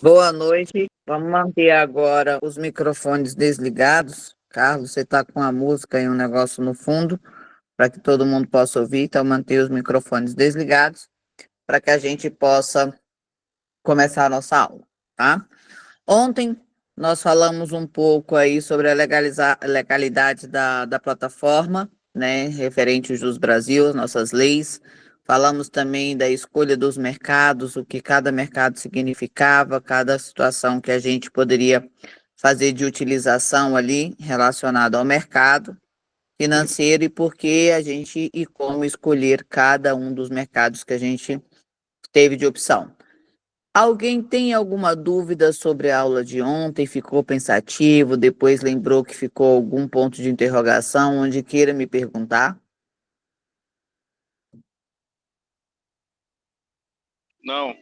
Boa noite. Vamos manter agora os microfones desligados. Carlos, você está com a música e um negócio no fundo, para que todo mundo possa ouvir. Então, manter os microfones desligados, para que a gente possa começar a nossa aula, tá? Ontem, nós falamos um pouco aí sobre a legalidade da plataforma, né, referente ao Jus Brasil, as nossas leis. Falamos também da escolha dos mercados, o que cada mercado significava, cada situação que a gente poderia fazer de utilização ali relacionada ao mercado financeiro e por que a gente e como escolher cada um dos mercados que a gente teve de opção. Alguém tem alguma dúvida sobre a aula de ontem? Ficou pensativo, depois lembrou que ficou algum ponto de interrogação, onde queira me perguntar? Não.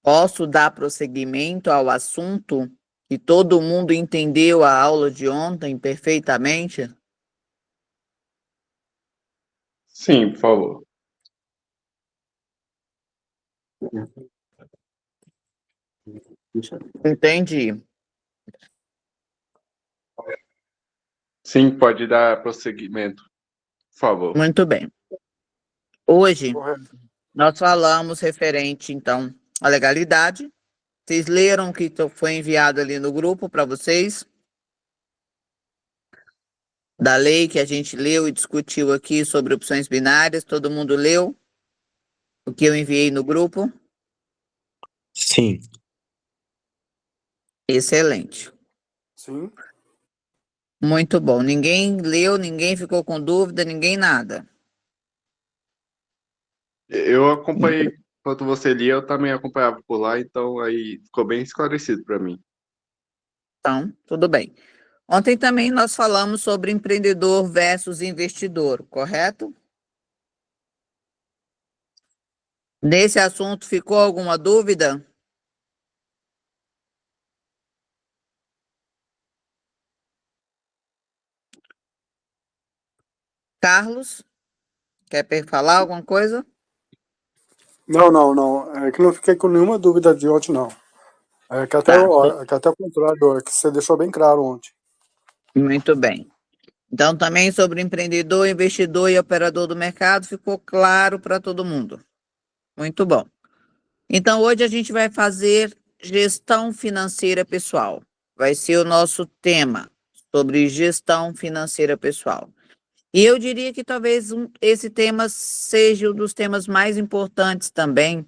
Posso dar prosseguimento ao assunto que todo mundo entendeu a aula de ontem perfeitamente? Sim, por favor. Entendi. Sim, pode dar prosseguimento, por favor. Muito bem. Hoje, Correto. nós falamos referente, então, à legalidade. Vocês leram o que foi enviado ali no grupo para vocês? Da lei que a gente leu e discutiu aqui sobre opções binárias, todo mundo leu o que eu enviei no grupo? Sim. Excelente. Sim. Muito bom. Ninguém leu, ninguém ficou com dúvida, ninguém nada. Eu acompanhei, enquanto você lia, eu também acompanhava por lá, então aí ficou bem esclarecido para mim. Então, tudo bem. Ontem também nós falamos sobre empreendedor versus investidor, correto? Nesse assunto ficou alguma dúvida? Carlos, quer falar alguma coisa? Não. É que não fiquei com nenhuma dúvida de ontem, não. É que até, Tá, que até o contrário, é que você deixou bem claro ontem. muito bem. Então, também sobre empreendedor, investidor e operador do mercado ficou claro para todo mundo. Muito bom. Então, hoje a gente vai fazer gestão financeira pessoal. Vai ser o nosso tema sobre gestão financeira pessoal. E eu diria que talvez esse tema seja um dos temas mais importantes também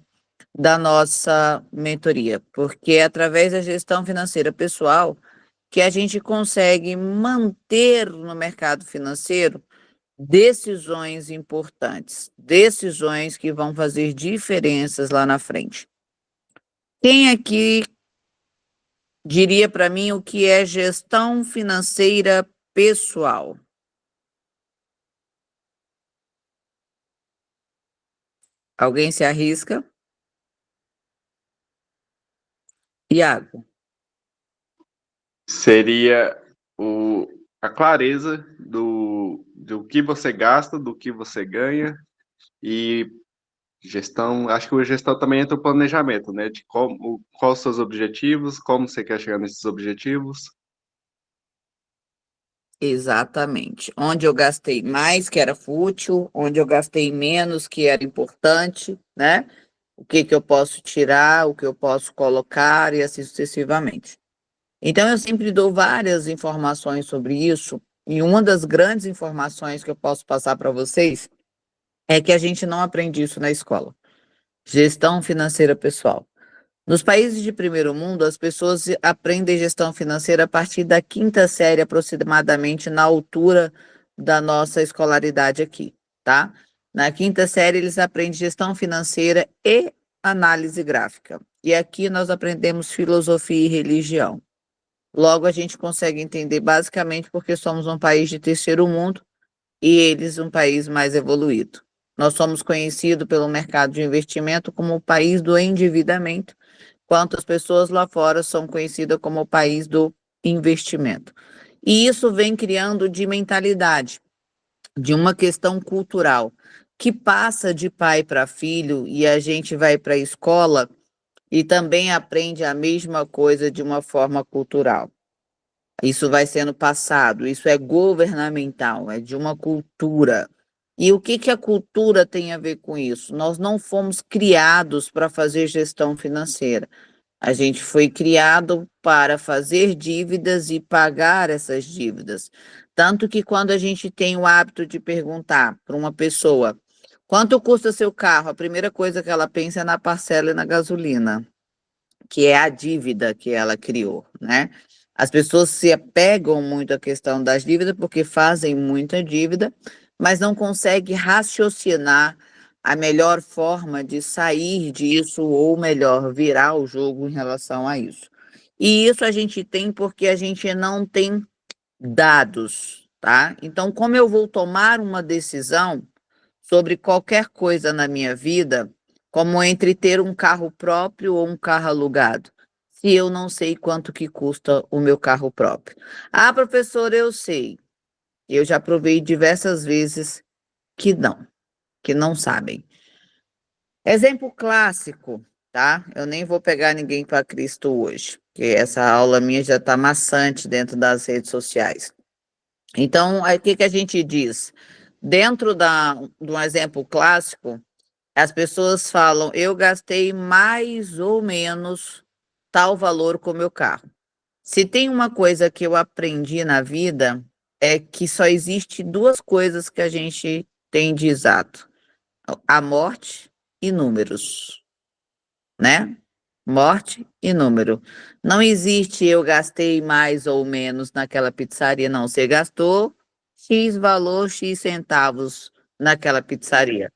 da nossa mentoria, porque é através da gestão financeira pessoal que a gente consegue manter no mercado financeiro decisões importantes, decisões que vão fazer diferenças lá na frente. Quem aqui diria para mim o que é gestão financeira pessoal? Alguém se arrisca? Iago. Seria a clareza do que você gasta, do que você ganha e gestão. Acho que a gestão também entra o planejamento, né? De quais os seus objetivos, como você quer chegar nesses objetivos. Exatamente. Onde eu gastei mais, que era fútil, onde eu gastei menos, que era importante, né? O que que eu posso tirar, o que eu posso colocar e assim sucessivamente. Então, eu sempre dou várias informações sobre isso, e uma das grandes informações que eu posso passar para vocês é que a gente não aprende isso na escola. Gestão financeira pessoal. Nos países de primeiro mundo, as pessoas aprendem gestão financeira a partir da quinta série, aproximadamente, na altura da nossa escolaridade aqui, tá? Na quinta série, eles aprendem gestão financeira e análise gráfica. E aqui nós aprendemos filosofia e religião. Logo, a gente consegue entender basicamente porque somos um país de terceiro mundo e eles um país mais evoluído. Nós somos conhecidos pelo mercado de investimento como o país do endividamento, enquanto as pessoas lá fora são conhecidas como o país do investimento. E isso vem criando de mentalidade, de uma questão cultural, que passa de pai para filho e a gente vai para a escola e também aprende a mesma coisa de uma forma cultural. Isso vai sendo passado, isso é governamental, é de uma cultura. E o que a cultura tem a ver com isso? Nós não fomos criados para fazer gestão financeira. A gente foi criado para fazer dívidas e pagar essas dívidas. Tanto que quando a gente tem o hábito de perguntar para uma pessoa quanto custa seu carro, a primeira coisa que ela pensa é na parcela e na gasolina, que é a dívida que ela criou, né? As pessoas se apegam muito à questão das dívidas porque fazem muita dívida, mas não conseguem raciocinar a melhor forma de sair disso, ou melhor, virar o jogo em relação a isso. E isso a gente tem porque a gente não tem dados, tá? Então, como eu vou tomar uma decisão sobre qualquer coisa na minha vida, como entre ter um carro próprio ou um carro alugado, se eu não sei quanto que custa o meu carro próprio? Ah, professor, eu sei. Eu já provei diversas vezes que não sabem. Exemplo clássico, tá? Eu nem vou pegar ninguém para Cristo hoje, porque essa aula minha já está maçante dentro das redes sociais. Então, aí o que a gente diz? Dentro de um exemplo clássico, as pessoas falam, eu gastei mais ou menos tal valor com o meu carro. Se tem uma coisa que eu aprendi na vida, é que só existe duas coisas que a gente tem de exato: a morte e números, né? Morte e número. Não existe eu gastei mais ou menos naquela pizzaria, não. Você gastou X valor, X centavos naquela pizzaria.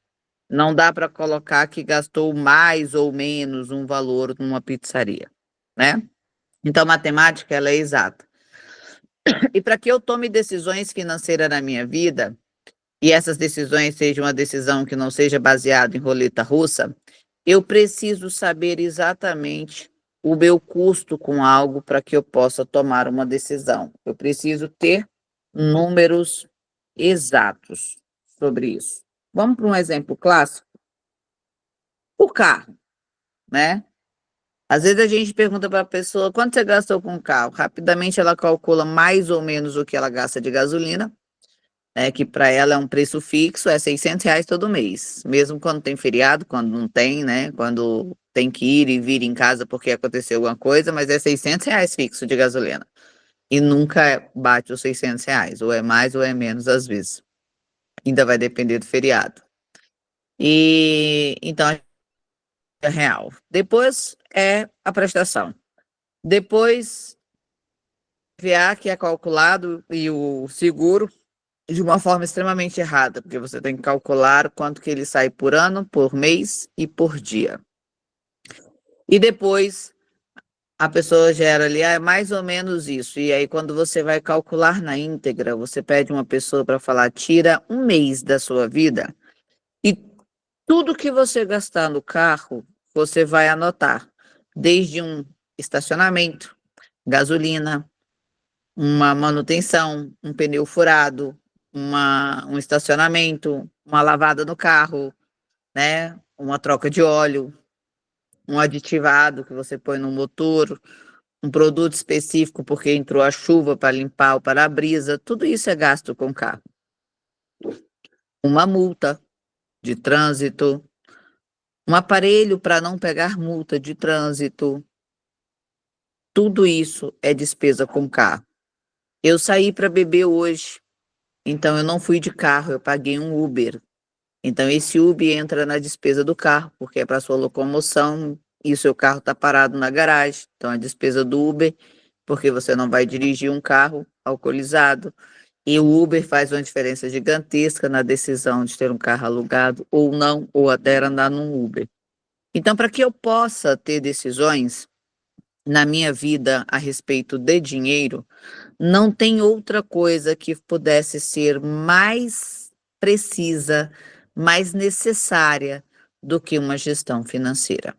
Não dá para colocar que gastou mais ou menos um valor numa pizzaria, né? Então, matemática, ela é exata. E para que eu tome decisões financeiras na minha vida, e essas decisões sejam uma decisão que não seja baseada em roleta russa, eu preciso saber exatamente o meu custo com algo para que eu possa tomar uma decisão. Eu preciso ter números exatos sobre isso. Vamos para um exemplo clássico? O carro, né? Às vezes a gente pergunta para a pessoa quanto você gastou com o carro. Rapidamente ela calcula mais ou menos o que ela gasta de gasolina, né, que para ela é um preço fixo, é R$ 600 todo mês. Mesmo quando tem feriado, quando não tem, né? Quando tem que ir e vir em casa porque aconteceu alguma coisa, mas é R$ 600 fixo de gasolina. E nunca bate os R$ 600, ou é mais ou é menos às vezes. Ainda vai depender do feriado. E então é real. Depois é a prestação. Depois, IPVA, que é calculado, e o seguro, de uma forma extremamente errada, porque você tem que calcular quanto que ele sai por ano, por mês e por dia. E depois, a pessoa gera ali, é mais ou menos isso. E aí, quando você vai calcular na íntegra, você pede uma pessoa para falar, tira um mês da sua vida e tudo que você gastar no carro, você vai anotar, desde um estacionamento, gasolina, uma manutenção, um pneu furado, um estacionamento, uma lavada no carro, né? Uma troca de óleo, um aditivado que você põe no motor, um produto específico porque entrou a chuva para limpar o para-brisa, tudo isso é gasto com o carro. Uma multa de trânsito, um aparelho para não pegar multa de trânsito, tudo isso é despesa com o carro. Eu saí para beber hoje, então eu não fui de carro, eu paguei um Uber. Então esse Uber entra na despesa do carro, porque é para sua locomoção e o seu carro está parado na garagem. Então a despesa do Uber, porque você não vai dirigir um carro alcoolizado. E o Uber faz uma diferença gigantesca na decisão de ter um carro alugado ou não, ou até andar num Uber. Então, para que eu possa ter decisões na minha vida a respeito de dinheiro, não tem outra coisa que pudesse ser mais precisa, mais necessária do que uma gestão financeira.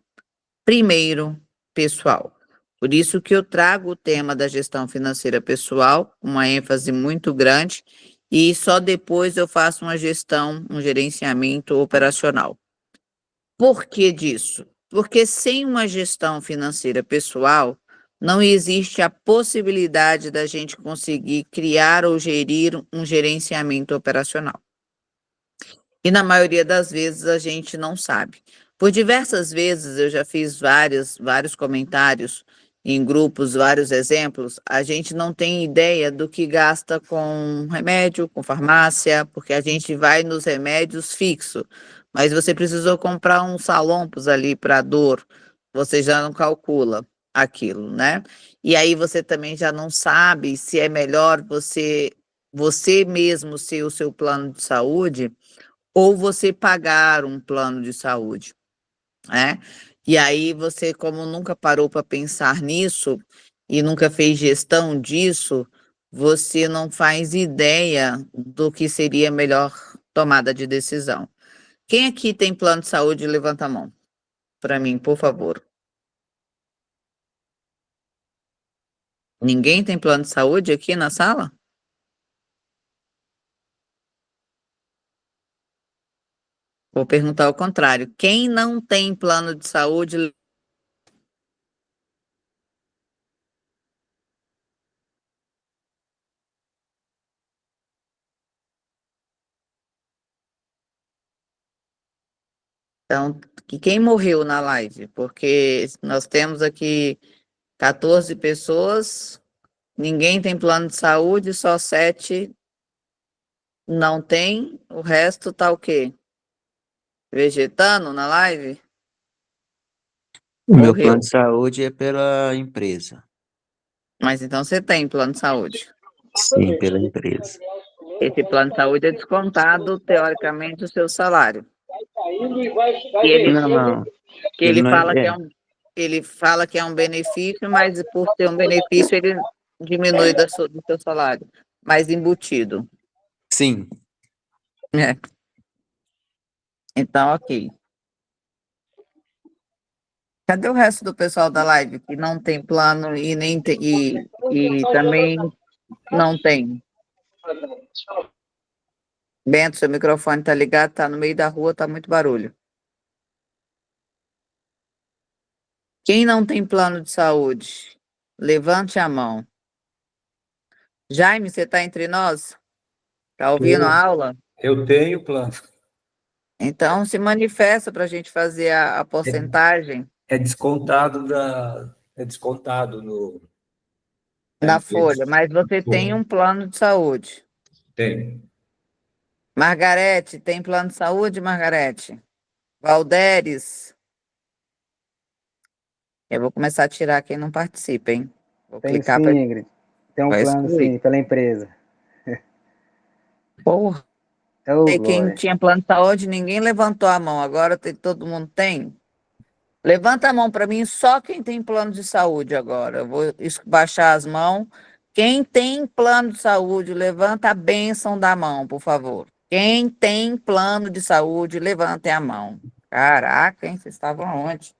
Primeiro, pessoal. Por isso que eu trago o tema da gestão financeira pessoal, uma ênfase muito grande, e só depois eu faço uma gestão, um gerenciamento operacional. Por que disso? Porque sem uma gestão financeira pessoal, não existe a possibilidade da gente conseguir criar ou gerir um gerenciamento operacional. E na maioria das vezes a gente não sabe. Por diversas vezes eu já fiz vários comentários em grupos, vários exemplos, a gente não tem ideia do que gasta com remédio, com farmácia, porque a gente vai nos remédios fixo, mas você precisou comprar uns salompos ali para dor, você já não calcula aquilo, né? E aí você também já não sabe se é melhor você mesmo ser o seu plano de saúde ou você pagar um plano de saúde, né? E aí você, como nunca parou para pensar nisso e nunca fez gestão disso, você não faz ideia do que seria a melhor tomada de decisão. Quem aqui tem plano de saúde, levanta a mão para mim, por favor. Ninguém tem plano de saúde aqui na sala? Vou perguntar ao contrário. Quem não tem plano de saúde? Então, que quem morreu na live? Porque nós temos aqui 14 pessoas, ninguém tem plano de saúde, só 7 não tem, o resto tá o quê? Vegetando na live? O meu plano Morreu. de saúde é pela empresa. Mas então você tem plano de saúde. Sim, pela empresa. Esse plano de saúde é descontado, teoricamente, do seu salário. E ele, Não, que ele ele não fala que é. é ele fala que é um benefício, mas por ser um benefício, ele diminui do seu salário. Mas embutido. Sim, É. Então, ok. Cadê o resto do pessoal da live que não tem plano e nem tem, e também não tem? Bento, seu microfone tá ligado, tá no meio da rua, tá muito barulho. Quem não tem plano de saúde? Levante a mão. Jaime, você tá entre nós? Tá ouvindo a aula? Eu tenho plano. Então se manifesta para a gente fazer a porcentagem É descontado é descontado na da empresa. folha, mas você tem um plano de saúde. Tem. Margarete, tem plano de saúde, Margarete? Valderes? Eu vou começar a tirar quem não participa, hein? Vou Tem clicar sim, para Ingrid. Tem um plano excluir. sim, pela empresa. Porra, Ô, quem Glória. tinha plano de saúde, ninguém levantou a mão. Agora todo mundo tem? Levanta a mão para mim, só quem tem plano de saúde agora. Eu vou baixar as mãos. Quem tem plano de saúde, levanta a bênção da mão, por favor. Quem tem plano de saúde, levante a mão. Caraca, hein? Vocês estavam onde?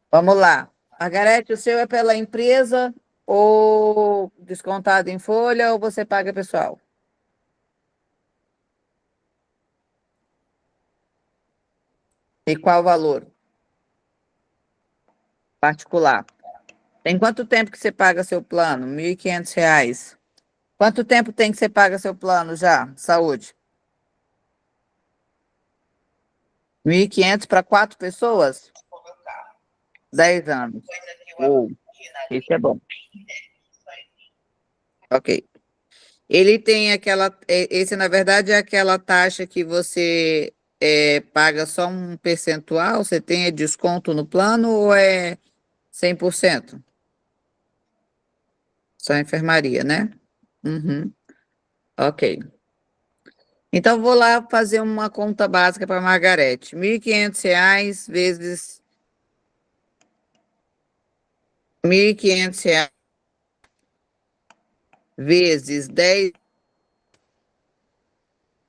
Vamos lá. Margarete, o seu é pela empresa ou descontado em folha ou você paga pessoal? E qual o valor? Particular. Tem quanto tempo que você paga seu plano? R$ 1.500. Quanto tempo tem que você paga seu plano já? Saúde. 1.500 para 4 pessoas? 10 anos. Ou, esse é bom. Ok. Ele tem esse na verdade é aquela taxa que você paga só um percentual, você tem desconto no plano ou é 100%? Só enfermaria, né? Uhum. Ok. Então, vou lá fazer uma conta básica para a Margarete. R$ 1.500 vezes R$ 1.500 vezes 10.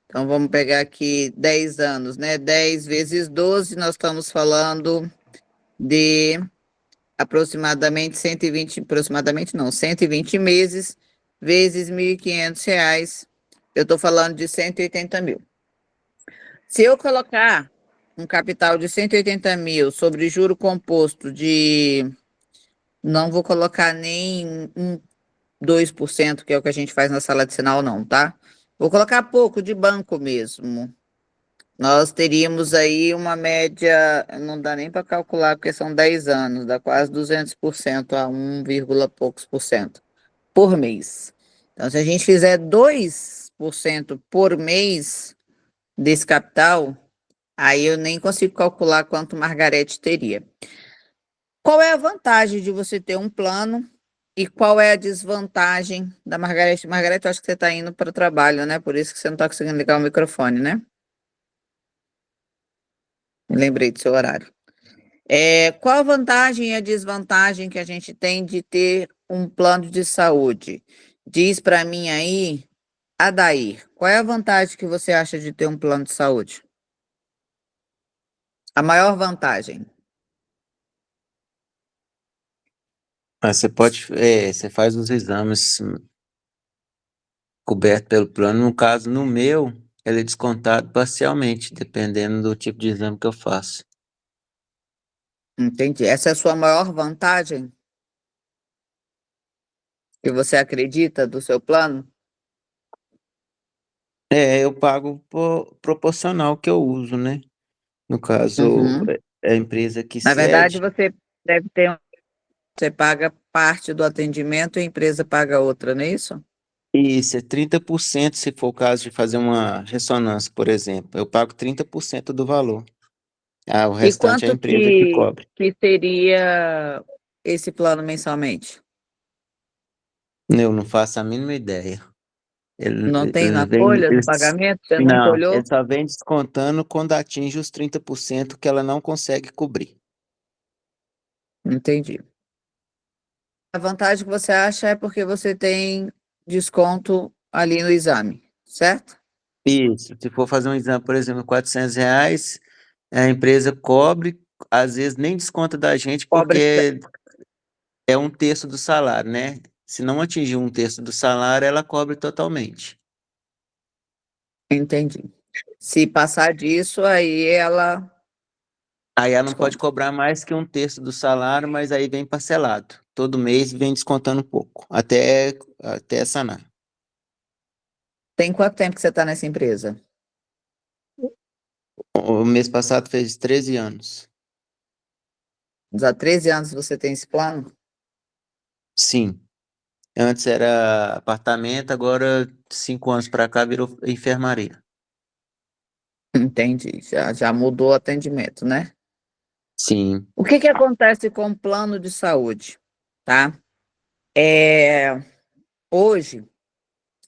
Então, vamos pegar aqui 10 anos, né? 10 vezes 12, nós estamos falando de aproximadamente 120, aproximadamente não, 120 meses, vezes R$ 1.500. Eu estou falando de 180 mil. Se eu colocar um capital de 180 mil sobre juro composto de, não vou colocar nem 2%, que é o que a gente faz na sala de sinal, não, tá? Vou colocar pouco de banco mesmo. Nós teríamos aí uma média, não dá nem para calcular, porque são 10 anos, dá quase 200% a 1, poucos por cento por mês. Então, se a gente fizer 2% por mês desse capital, aí eu nem consigo calcular quanto Margarete teria. Qual é a vantagem de você ter um plano e qual é a desvantagem da Margarete? Margarete, eu acho que você está indo para o trabalho, né? Por isso que você não está conseguindo ligar o microfone, né? Me lembrei do seu horário. Qual a vantagem e a desvantagem que a gente tem de ter um plano de saúde? Diz para mim aí, Adair, qual é a vantagem que você acha de ter um plano de saúde? A maior vantagem. Você faz os exames cobertos pelo plano. No caso, no meu, ele é descontado parcialmente, dependendo do tipo de exame que eu faço. Entendi. Essa é a sua maior vantagem que você acredita do seu plano? Eu pago proporcional que eu uso, né? No caso, Uhum. é a empresa que Na verdade, cede. você deve ter, você paga parte do atendimento e a empresa paga outra, não é isso? Isso, é 30% se for o caso de fazer uma ressonância, por exemplo. Eu pago 30% do valor. O E restante é a quanto empresa que cobre. que seria esse plano mensalmente? Eu não faço a mínima ideia. Não tem Ele na vem, folha do pagamento? Você nunca não, ele olhou? só vem descontando quando atinge os 30% que ela não consegue cobrir. Entendi. A vantagem que você acha é porque você tem desconto ali no exame, certo? Isso, se for fazer um exame, por exemplo, R$ 400, a empresa cobre, às vezes nem desconta da gente Pobre. porque é um terço do salário, né? Se não atingir um terço do salário, ela cobre totalmente. Entendi. Se passar disso, aí ela Aí ela não pode desconta. cobrar mais que um terço do salário, mas aí vem parcelado. Todo mês vem descontando um pouco, até sanar. Tem quanto tempo que você está nessa empresa? O mês passado fez 13 anos. Há 13 anos você tem esse plano? Sim. Antes era apartamento, agora 5 anos para cá virou enfermaria. Entendi. Já mudou o atendimento, né? Sim. O que acontece com o plano de saúde, tá? É, hoje,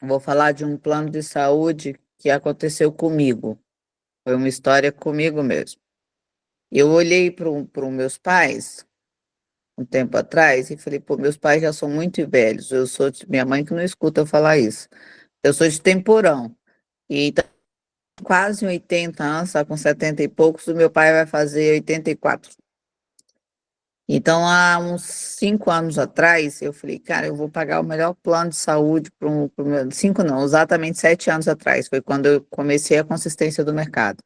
vou falar de um plano de saúde que aconteceu comigo. Foi uma história comigo mesmo. Eu olhei para os meus pais um tempo atrás e falei, pô, meus pais já são muito velhos. Minha mãe que não escuta eu falar isso. Eu sou de Temporão. E tá quase 80 anos, está com 70 e poucos, o meu pai vai fazer 84. Então, há uns 5 anos atrás, eu falei, cara, eu vou pagar o melhor plano de saúde para o meu. 5 não, exatamente 7 anos atrás, foi quando eu comecei a consistência do mercado.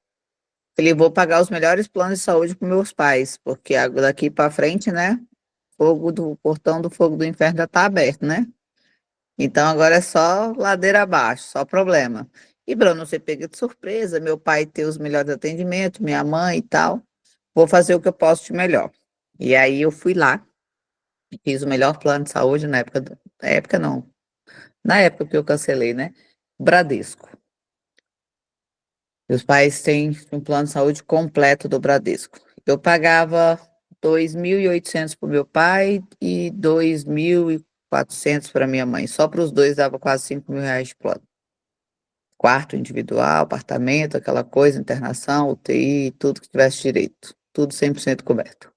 Falei, vou pagar os melhores planos de saúde para meus pais, porque daqui para frente, né? O portão do fogo do inferno já está aberto, né? Então agora é só ladeira abaixo, só problema. E para eu não ser pega de surpresa, meu pai ter os melhores atendimentos, minha mãe e tal, vou fazer o que eu posso de melhor. E aí eu fui lá, fiz o melhor plano de saúde na época não, na época que eu cancelei, né? Bradesco. Meus pais têm um plano de saúde completo do Bradesco. Eu pagava 2.800 para o meu pai e 2.400 para minha mãe. Só para os dois dava quase 5.000 reais de plano. Quarto individual, apartamento, aquela coisa, internação, UTI, tudo que tivesse direito. Tudo 100% coberto.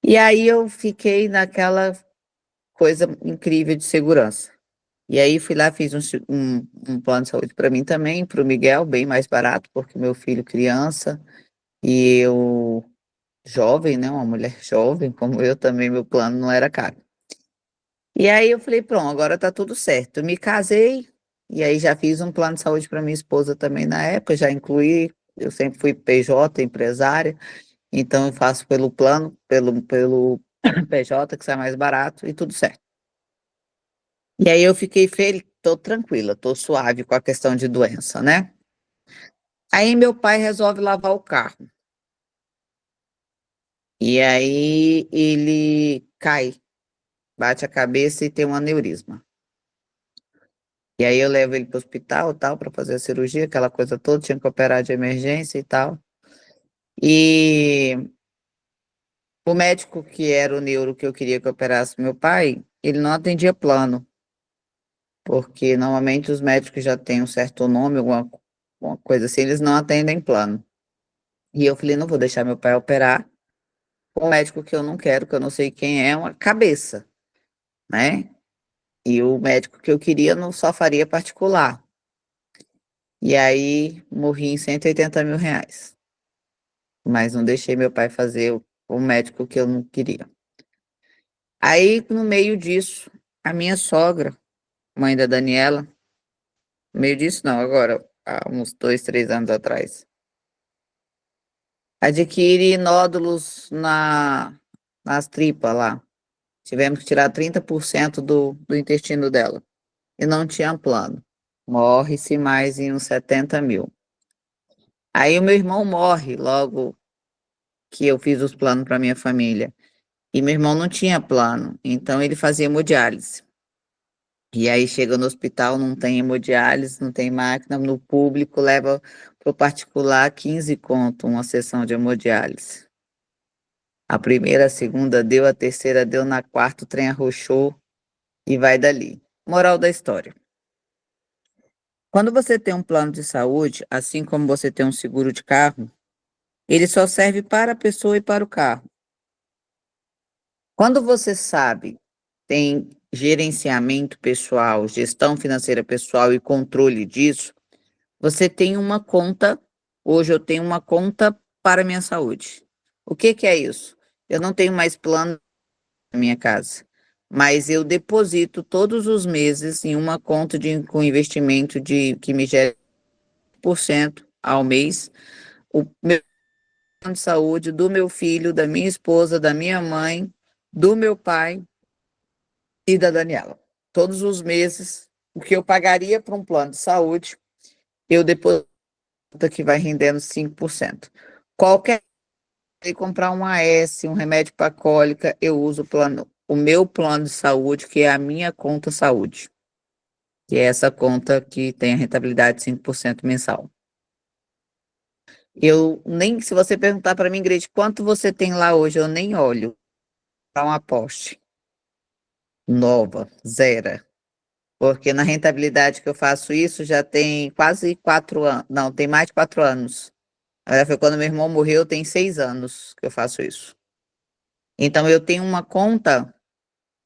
E aí eu fiquei naquela coisa incrível de segurança. E aí fui lá, fiz um plano de saúde para mim também, para o Miguel, bem mais barato, porque meu filho criança e eu jovem, né, uma mulher jovem, como eu também, meu plano não era caro. E aí eu falei, pronto, agora tá tudo certo. Eu me casei, e aí já fiz um plano de saúde para minha esposa também na época, já incluí eu sempre fui PJ, empresária, então eu faço pelo plano, pelo PJ, que sai mais barato, e tudo certo. E aí eu fiquei feliz, tô tranquila, tô suave com a questão de doença, né? Aí meu pai resolve lavar o carro. E aí ele cai, bate a cabeça e tem um aneurisma. E aí eu levo ele para o hospital, tal, para fazer a cirurgia, aquela coisa toda, tinha que operar de emergência e tal. E o médico que era o neuro que eu queria que operasse meu pai, ele não atendia plano, porque normalmente os médicos já têm um certo nome, alguma coisa assim, eles não atendem plano. E eu falei, não vou deixar meu pai operar com um médico que eu não quero, que eu não sei quem é, uma cabeça, né? E o médico que eu queria não só faria particular. E aí morri em R$ 180.000. Mas não deixei meu pai fazer o médico que eu não queria. Aí, no meio disso, a minha sogra, mãe da Daniela, no meio disso não, agora, há uns 2, 3 anos atrás, adquire nódulos nas tripas lá. Tivemos que tirar 30% do intestino dela. E não tinha plano. Morre-se mais em uns 70.000. Aí o meu irmão morre logo que eu fiz os planos para minha família. E meu irmão não tinha plano, então ele fazia hemodiálise. E aí chega no hospital, não tem hemodiálise, não tem máquina, no público leva para o particular 15 conto uma sessão de hemodiálise. A primeira, a segunda deu, a terceira deu, na quarta o trem arrochou e vai dali. Moral da história. Quando você tem um plano de saúde, assim como você tem um seguro de carro, ele só serve para a pessoa e para o carro. Quando você sabe, tem gerenciamento pessoal, gestão financeira pessoal e controle disso, você tem uma conta. Hoje eu tenho uma conta para minha saúde. O que que é isso? Eu não tenho mais plano na minha casa, mas eu deposito todos os meses em uma conta com investimento que me gera 1% ao mês, o meu plano de saúde do meu filho, da minha esposa, da minha mãe, do meu pai e da Daniela. Todos os meses, o que eu pagaria para um plano de saúde, eu deposito que vai rendendo 5%. Qualquer comprar um AS, um remédio para cólica, eu uso o meu plano de saúde, que é a minha conta saúde, que é essa conta que tem a rentabilidade de 5% mensal. Eu nem, se você perguntar para mim, Ingrid, quanto você tem lá hoje, eu nem olho para uma aposte nova, zero. Porque na rentabilidade que eu faço isso já tem quase 4 anos, não, tem mais de 4 anos. Foi quando meu irmão morreu, tem 6 anos que eu faço isso. Então eu tenho uma conta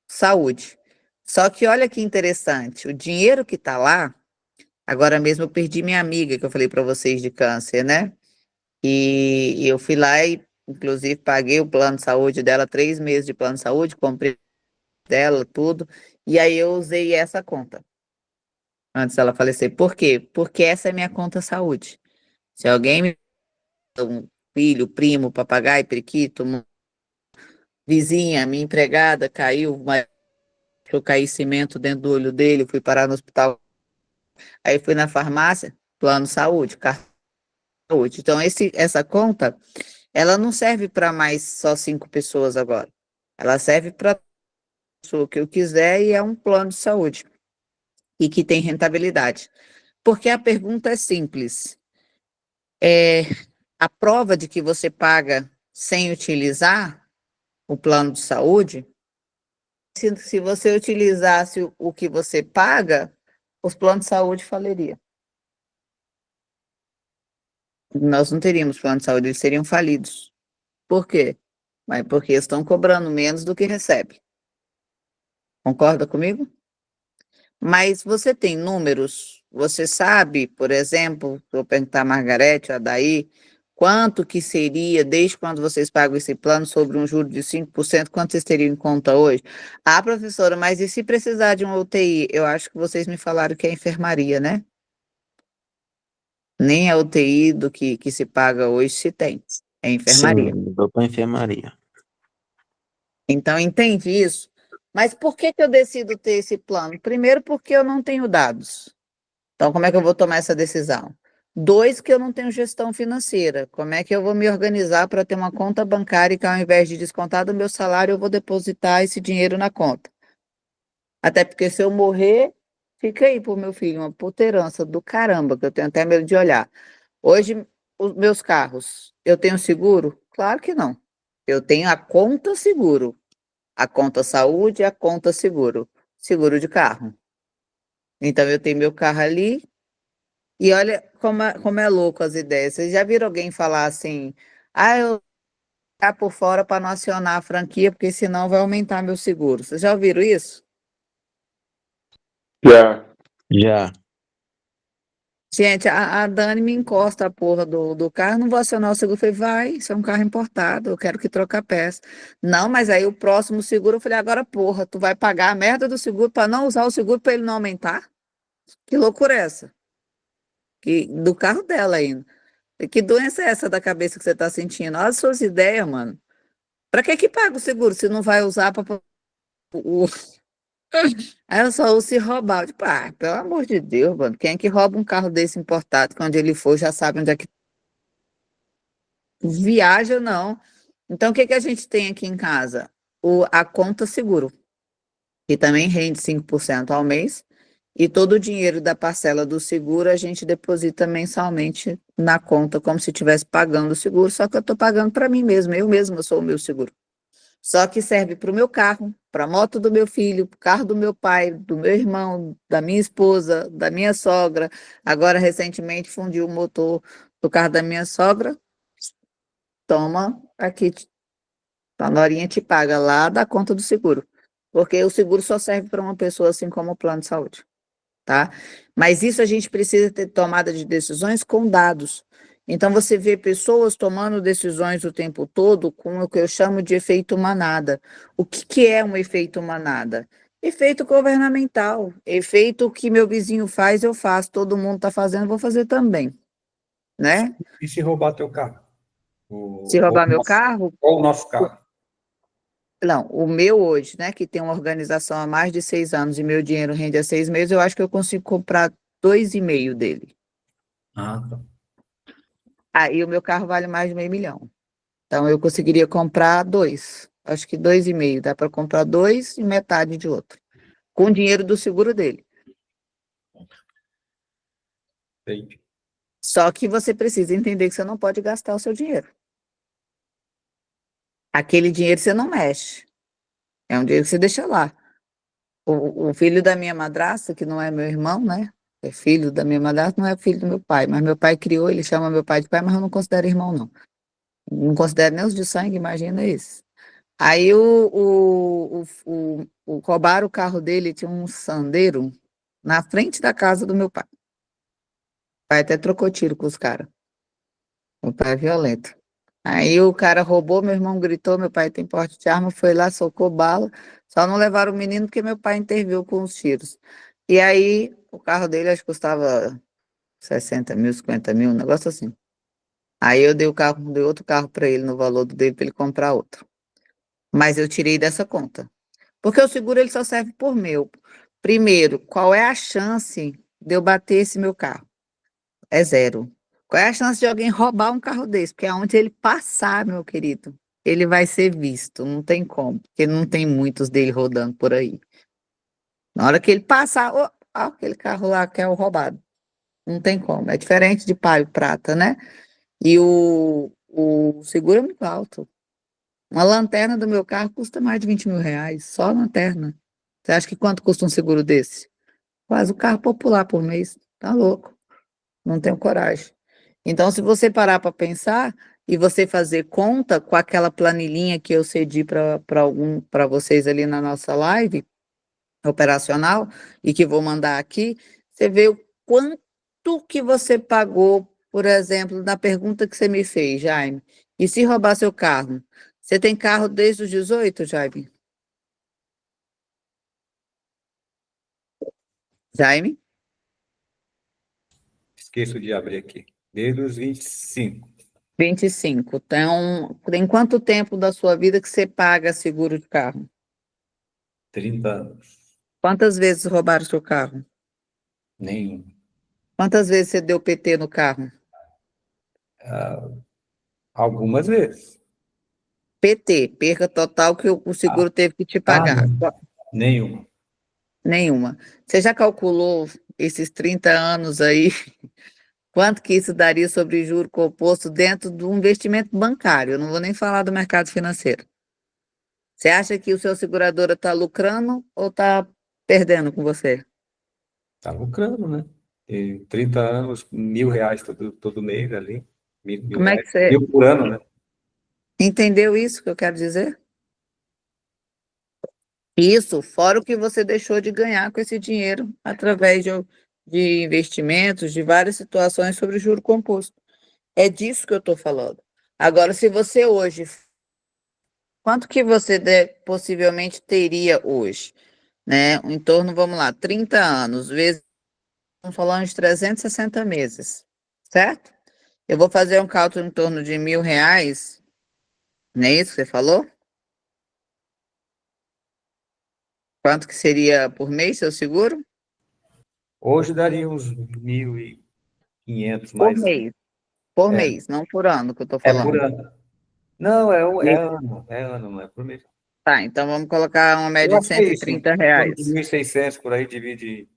saúde. Só que olha que interessante, o dinheiro que está lá, agora mesmo eu perdi minha amiga, que eu falei para vocês de câncer, né? E eu fui lá e, inclusive, paguei o plano de saúde dela, 3 meses de plano de saúde, comprei dela, tudo, e aí eu usei essa conta antes dela falecer. Por quê? Porque essa é minha conta saúde. Se alguém me um filho, primo, papagaio, periquito, vizinha, minha empregada caiu, eu caí cimento dentro do olho dele, fui parar no hospital, aí fui na farmácia, plano saúde, cartão de saúde. Então, essa conta, ela não serve para mais só 5 pessoas agora. Ela serve para a pessoa que eu quiser e é um plano de saúde e que tem rentabilidade. Porque a pergunta é simples. A prova de que você paga sem utilizar o plano de saúde, se você utilizasse o que você paga, os planos de saúde faleriam. Nós não teríamos plano de saúde, eles seriam falidos. Por quê? Mas porque estão cobrando menos do que recebe. Concorda comigo? Mas você tem números? Você sabe, por exemplo, vou perguntar a Margarete, a Daí, quanto que seria, desde quando vocês pagam esse plano, sobre um juro de 5%, quanto vocês teriam em conta hoje? Ah, professora, mas e se precisar de uma UTI? Eu acho que vocês me falaram que é enfermaria, né? Nem a UTI do que se paga hoje se tem. É enfermaria. Sim, eu vou para enfermaria. Então, entende isso? Mas por que que eu decido ter esse plano? Primeiro, porque eu não tenho dados. Então, como é que eu vou tomar essa decisão? Dois, que eu não tenho gestão financeira. Como é que eu vou me organizar para ter uma conta bancária que, ao invés de descontar do meu salário, eu vou depositar esse dinheiro na conta? Até porque, se eu morrer, fica aí pro meu filho uma puta herança do caramba, que eu tenho até medo de olhar. Hoje, os meus carros, eu tenho seguro? Claro que não. Eu tenho a conta seguro. A conta saúde e a conta seguro. Seguro de carro. Então, eu tenho meu carro ali. E olha como é louco as ideias. Vocês já viram alguém falar assim: ah, eu vou ficar por fora para não acionar a franquia, porque senão vai aumentar meu seguro. Vocês já ouviram isso? Já. Já. Gente, a Dani me encosta a porra do carro, não vou acionar o seguro. Eu falei, vai, isso é um carro importado, eu quero que troque a peça. Não, mas aí o próximo seguro, eu falei, agora porra, tu vai pagar a merda do seguro para não usar o seguro para ele não aumentar? Que loucura é essa? Do carro dela ainda. Que doença é essa da cabeça que você está sentindo? Olha as suas ideias, mano. Para que paga o seguro se não vai usar para o. Aí eu só uso se roubar. Tipo, pelo amor de Deus, mano. Quem é que rouba um carro desse importado? Que onde ele for já sabe onde é que viaja, não. Então, o que que a gente tem aqui em casa? A conta seguro, que também rende 5% ao mês. E todo o dinheiro da parcela do seguro a gente deposita mensalmente na conta, como se estivesse pagando o seguro, só que eu estou pagando para mim mesma, eu mesma sou o meu seguro. Só que serve para o meu carro, para a moto do meu filho, para o carro do meu pai, do meu irmão, da minha esposa, da minha sogra. Agora, recentemente, fundiu o motor do carro da minha sogra. Toma, aqui, a Norinha te paga lá da conta do seguro. Porque o seguro só serve para uma pessoa, assim como o plano de saúde, tá? Mas isso a gente precisa ter tomada de decisões com dados. Então, você vê pessoas tomando decisões o tempo todo com o que eu chamo de efeito manada. O que que é um efeito manada? Efeito governamental, efeito que meu vizinho faz, eu faço, todo mundo está fazendo, vou fazer também, né? E se roubar teu carro? Se roubar meu carro, Ou o nosso carro? não, o meu hoje, né, que tem uma organização há mais de 6 anos e meu dinheiro rende há 6 meses, eu acho que eu consigo comprar 2,5 dele. Ah, tá. Aí o meu carro vale mais de meio milhão. Então eu conseguiria comprar dois. Acho que 2,5. Dá para comprar dois e metade de outro. Com o dinheiro do seguro dele. Entendi. Só que você precisa entender que você não pode gastar o seu dinheiro. Aquele dinheiro você não mexe. É um dinheiro que você deixa lá. O filho da minha madrasta, que não é meu irmão, né? É filho da minha madrasta, não é filho do meu pai. Mas meu pai criou, ele chama meu pai de pai, mas eu não considero irmão, não. Não considero nem os de sangue, imagina isso. Aí roubaram o carro dele, tinha um Sandero na frente da casa do meu pai. O pai até trocou tiro com os caras. Meu pai é violento. Aí o cara roubou, meu irmão gritou, meu pai tem porte de arma, foi lá, socou bala. Só não levaram o menino porque meu pai interviu com os tiros. E aí o carro dele acho que custava 60 mil, 50 mil, um negócio assim. Aí eu dei outro carro para ele no valor do dele para ele comprar outro. Mas eu tirei dessa conta. Porque o seguro ele só serve por meu. Primeiro, qual é a chance de eu bater esse meu carro? É zero. Qual é a chance de alguém roubar um carro desse? Porque aonde ele passar, meu querido, ele vai ser visto. Não tem como, porque não tem muitos dele rodando por aí. Na hora que ele passar, aquele carro lá que é o roubado. Não tem como. É diferente de palio prata, né? E o seguro é muito alto. Uma lanterna do meu carro custa mais de 20 mil reais, só a lanterna. Você acha que quanto custa um seguro desse? Quase o carro popular por mês. Tá louco. Não tenho coragem. Então, se você parar para pensar e você fazer conta com aquela planilhinha que eu cedi para vocês ali na nossa live operacional e que vou mandar aqui, você vê o quanto que você pagou, por exemplo, na pergunta que você me fez, Jaime. E se roubar seu carro? Você tem carro desde os 18, Jaime? Jaime? esqueço de abrir aqui. Desde os 25. 25. Então, tem quanto tempo da sua vida que você paga seguro de carro? 30 anos. Quantas vezes roubaram seu carro? Nenhum. Quantas vezes você deu PT no carro? Algumas vezes. PT, perca total que o seguro teve que te pagar. Não. Nenhuma. Nenhuma. Você já calculou esses 30 anos aí? Quanto que isso daria sobre juro composto dentro do investimento bancário? Eu não vou nem falar do mercado financeiro. Você acha que o seu seguradora está lucrando ou está perdendo com você? Tá lucrando, né? E 30 anos, R$ 1.000 todo mês ali. Mil Como é reais. que você Mil por ano, né? entendeu isso que eu quero dizer? Isso, fora o que você deixou de ganhar com esse dinheiro através de investimentos, de várias situações sobre juro composto. É disso que eu estou falando. Agora, se você hoje, quanto que você possivelmente teria hoje? Né? Em torno, vamos lá, 30 anos, vezes, estamos falando de 360 meses, certo? Eu vou fazer um cálculo em torno de R$ 1.000, não é isso que você falou? Quanto que seria por mês seu seguro? Hoje daria uns 1.500 Por mais. mês. Por É, mês, não por ano que eu estou é por falando. ano. Não, é E- ano. É ano, não é por mês. Tá, então vamos colocar uma Eu média de acho que é cento e isso. Em trinta torno de reais. 1.600 por aí, divide.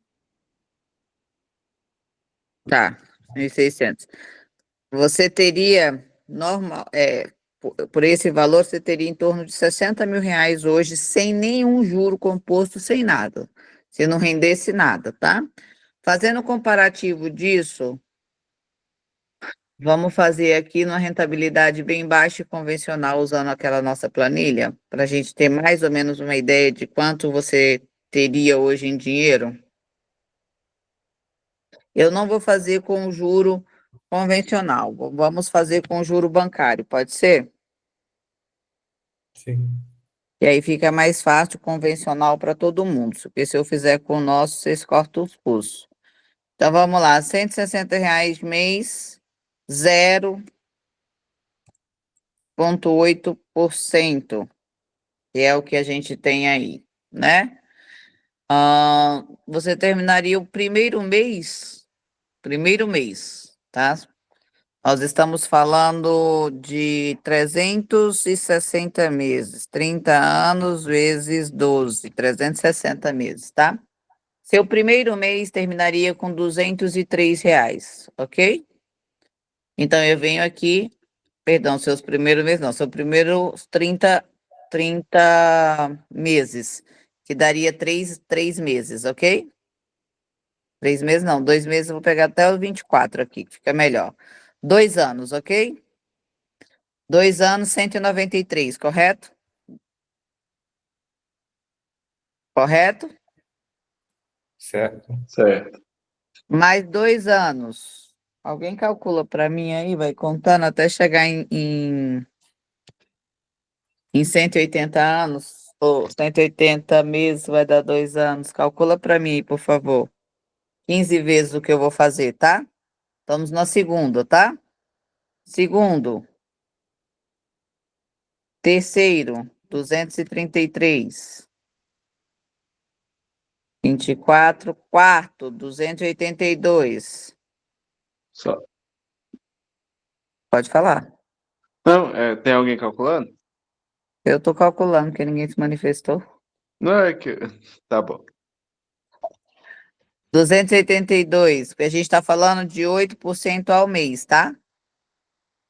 Tá, 1.600. Você teria, por esse valor, você teria em torno de R$ 60.000 hoje, sem nenhum juro composto, sem nada. Se não rendesse nada, tá? Fazendo um comparativo disso, vamos fazer aqui numa rentabilidade bem baixa e convencional, usando aquela nossa planilha, para a gente ter mais ou menos uma ideia de quanto você teria hoje em dinheiro. Eu não vou fazer com juro convencional, vamos fazer com juro bancário, pode ser? Sim. E aí fica mais fácil convencional para todo mundo, porque se eu fizer com o nosso, vocês cortam os custos. Então vamos lá, R$ 160 mês, 0,8%, que é o que a gente tem aí, né? Você terminaria o primeiro mês, tá? Nós estamos falando de 360 meses, 30 anos vezes 12, 360 meses, tá? Seu primeiro mês terminaria com R$ 203, ok? Então eu venho aqui, perdão, seus primeiros meses, não, seu primeiro 30 meses, que daria três meses, ok? 3 meses não, 2 meses eu vou pegar até os 24 aqui, que fica melhor. 2 anos, ok? 2 anos, 193, correto? Correto? Certo. Certo. Mais 2 anos. Alguém calcula para mim aí, vai contando até chegar em 180 anos, ou 180 meses vai dar 2 anos. Calcula para mim aí, por favor. 15 vezes o que eu vou fazer, tá? Estamos na segunda, tá? Segundo. Terceiro, 233. 24. Quarto, 282. Só. Pode falar. Não, tem alguém calculando? Eu estou calculando, porque ninguém se manifestou. Não é que. Tá bom. 282, porque a gente está falando de 8% ao mês, tá?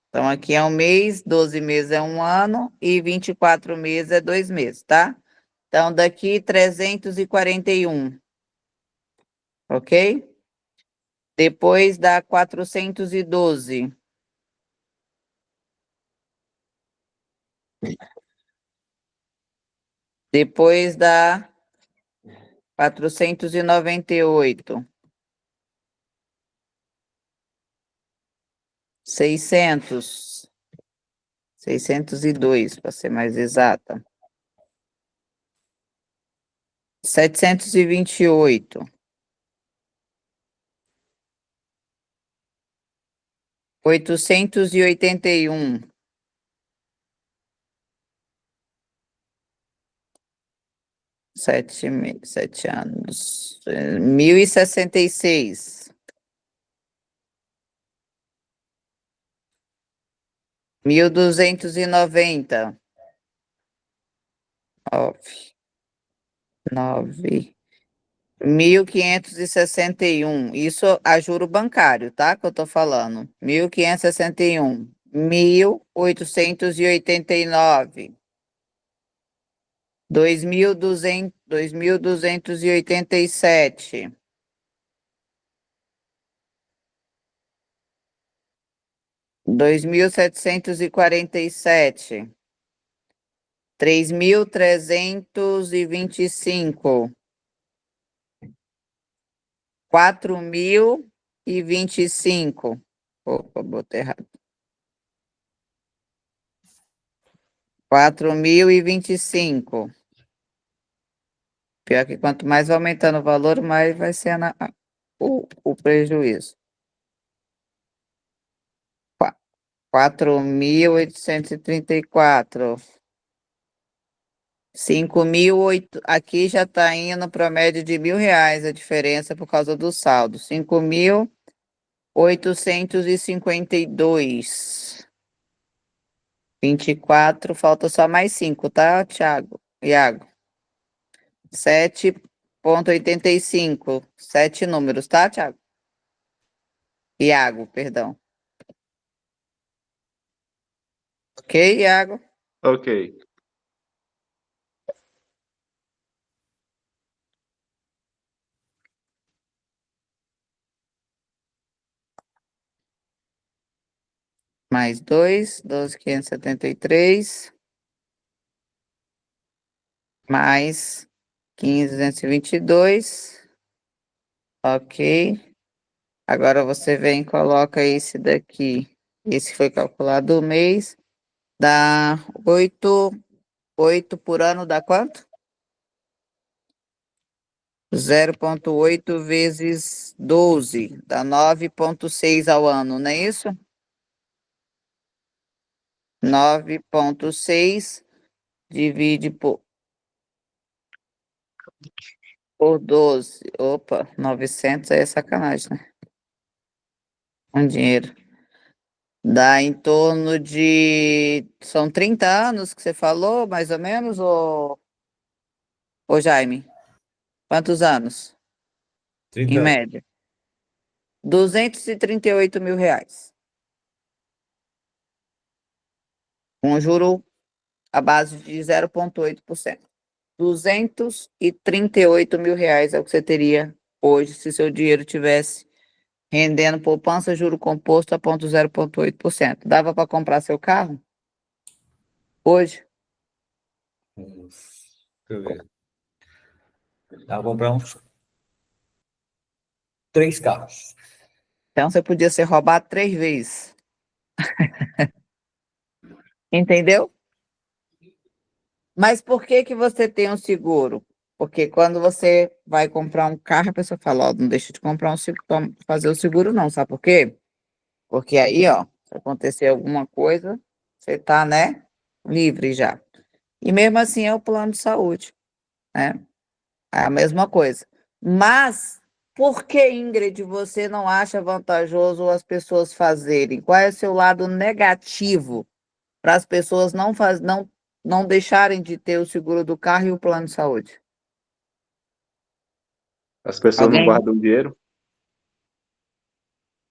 Então, aqui é um mês, 12 meses é um ano e 24 meses é 2 meses, tá? Então, daqui 341, ok? Depois dá 412. Depois dá 498. 600. 602, para ser mais exata. 728. 881. Sete anos. 1.066. 1.290. 9. 1.561. Isso a juro bancário, tá? Que eu tô falando. 1.561. 1.889. 2.287. 2.747. 3.325. 4.025. Opa, botei errado. 4.025. Pior que quanto mais vai aumentando o valor, mais vai ser o prejuízo. 4.834. 5.008. Aqui já está indo para a média de R$ 1.000 a diferença por causa do saldo. 5.852. 24, falta só mais 5, tá, Thiago? Iago. 7,85. 7 números, tá, Thiago? Iago, perdão. Ok, Iago? Ok. Mais 2, 12.573. Mais 15.222. Ok. Agora você vem e coloca esse daqui. Esse foi calculado o mês. Dá 8 por ano, dá quanto? 0,8 vezes 12, dá 9,6 ao ano, não é isso? 9,6 divide por 12. Opa, 900 aí é sacanagem, né? Um dinheiro. Dá em torno de... São 30 anos que você falou, mais ou menos, ô Jaime? Quantos anos, 30 em anos. média? 238 mil reais. Um juro à base de 0,8%. 238 mil reais é o que você teria hoje se seu dinheiro tivesse rendendo poupança, juro composto a 0,8%. Dava para comprar seu carro? Hoje? Deixa eu ver. Dá pra comprar uns 3 carros. Então você podia ser roubado 3 vezes. Entendeu? Mas por que que você tem um seguro? Porque quando você vai comprar um carro, a pessoa fala, ó, não deixa de comprar um seguro, fazer o seguro não, sabe por quê? Porque aí, ó, se acontecer alguma coisa, você tá, né, livre já. E mesmo assim é o plano de saúde, né? É a mesma coisa. Mas por que, Ingrid, você não acha vantajoso as pessoas fazerem? Qual é o seu lado negativo para as pessoas não deixarem de ter o seguro do carro e o plano de saúde? As pessoas não Alguém? guardam dinheiro?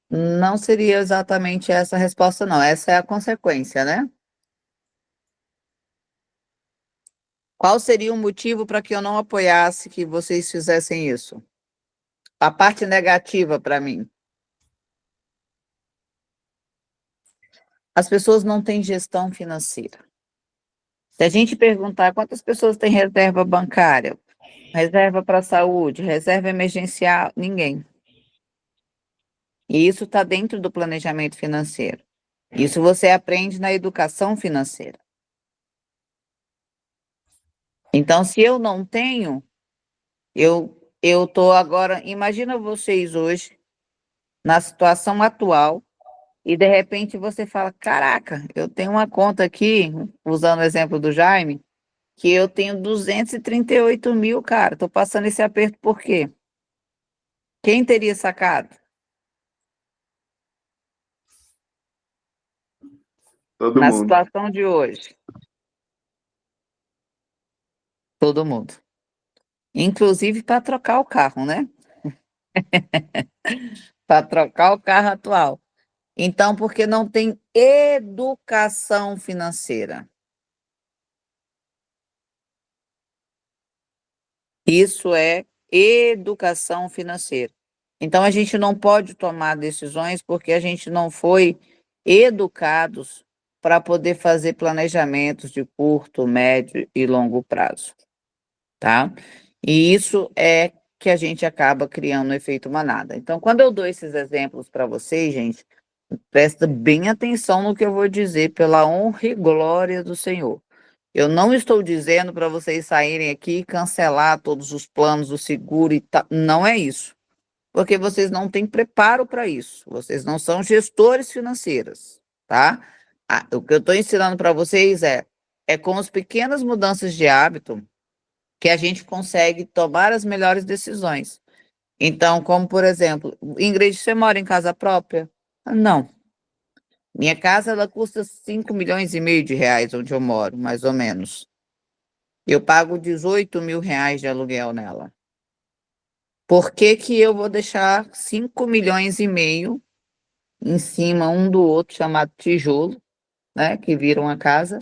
Não seria exatamente essa a resposta, não. Essa é a consequência, né? Qual seria o motivo para que eu não apoiasse que vocês fizessem isso? A parte negativa para mim. As pessoas não têm gestão financeira. Se a gente perguntar quantas pessoas têm reserva bancária, reserva para saúde, reserva emergencial, ninguém. E isso está dentro do planejamento financeiro. Isso você aprende na educação financeira. Então, se eu não tenho, eu estou agora. Imagina vocês hoje, na situação atual, e de repente você fala, caraca, eu tenho uma conta aqui, usando o exemplo do Jaime, que eu tenho 238 mil, cara, tô passando esse aperto por quê? Quem teria sacado? Todo Na mundo. situação de hoje? Todo mundo. Inclusive para trocar o carro, né? Para trocar o carro atual. Então, porque não tem educação financeira. Isso é educação financeira. Então, a gente não pode tomar decisões porque a gente não foi educados para poder fazer planejamentos de curto, médio e longo prazo, tá? E isso é que a gente acaba criando o efeito manada. Então, quando eu dou esses exemplos para vocês, gente, presta bem atenção no que eu vou dizer, pela honra e glória do Senhor. Eu não estou dizendo para vocês saírem aqui e cancelar todos os planos do seguro e tal. Não é isso. Porque vocês não têm preparo para isso. Vocês não são gestores financeiros, tá? O que eu estou ensinando para vocês é com as pequenas mudanças de hábito que a gente consegue tomar as melhores decisões. Então, como por exemplo, Ingrid, você mora em casa própria? Não. Minha casa, ela custa 5 milhões e meio de reais onde eu moro, mais ou menos. Eu pago 18 mil reais de aluguel nela. Por que que eu vou deixar 5 milhões e meio em cima um do outro, chamado tijolo, né, que viram a casa,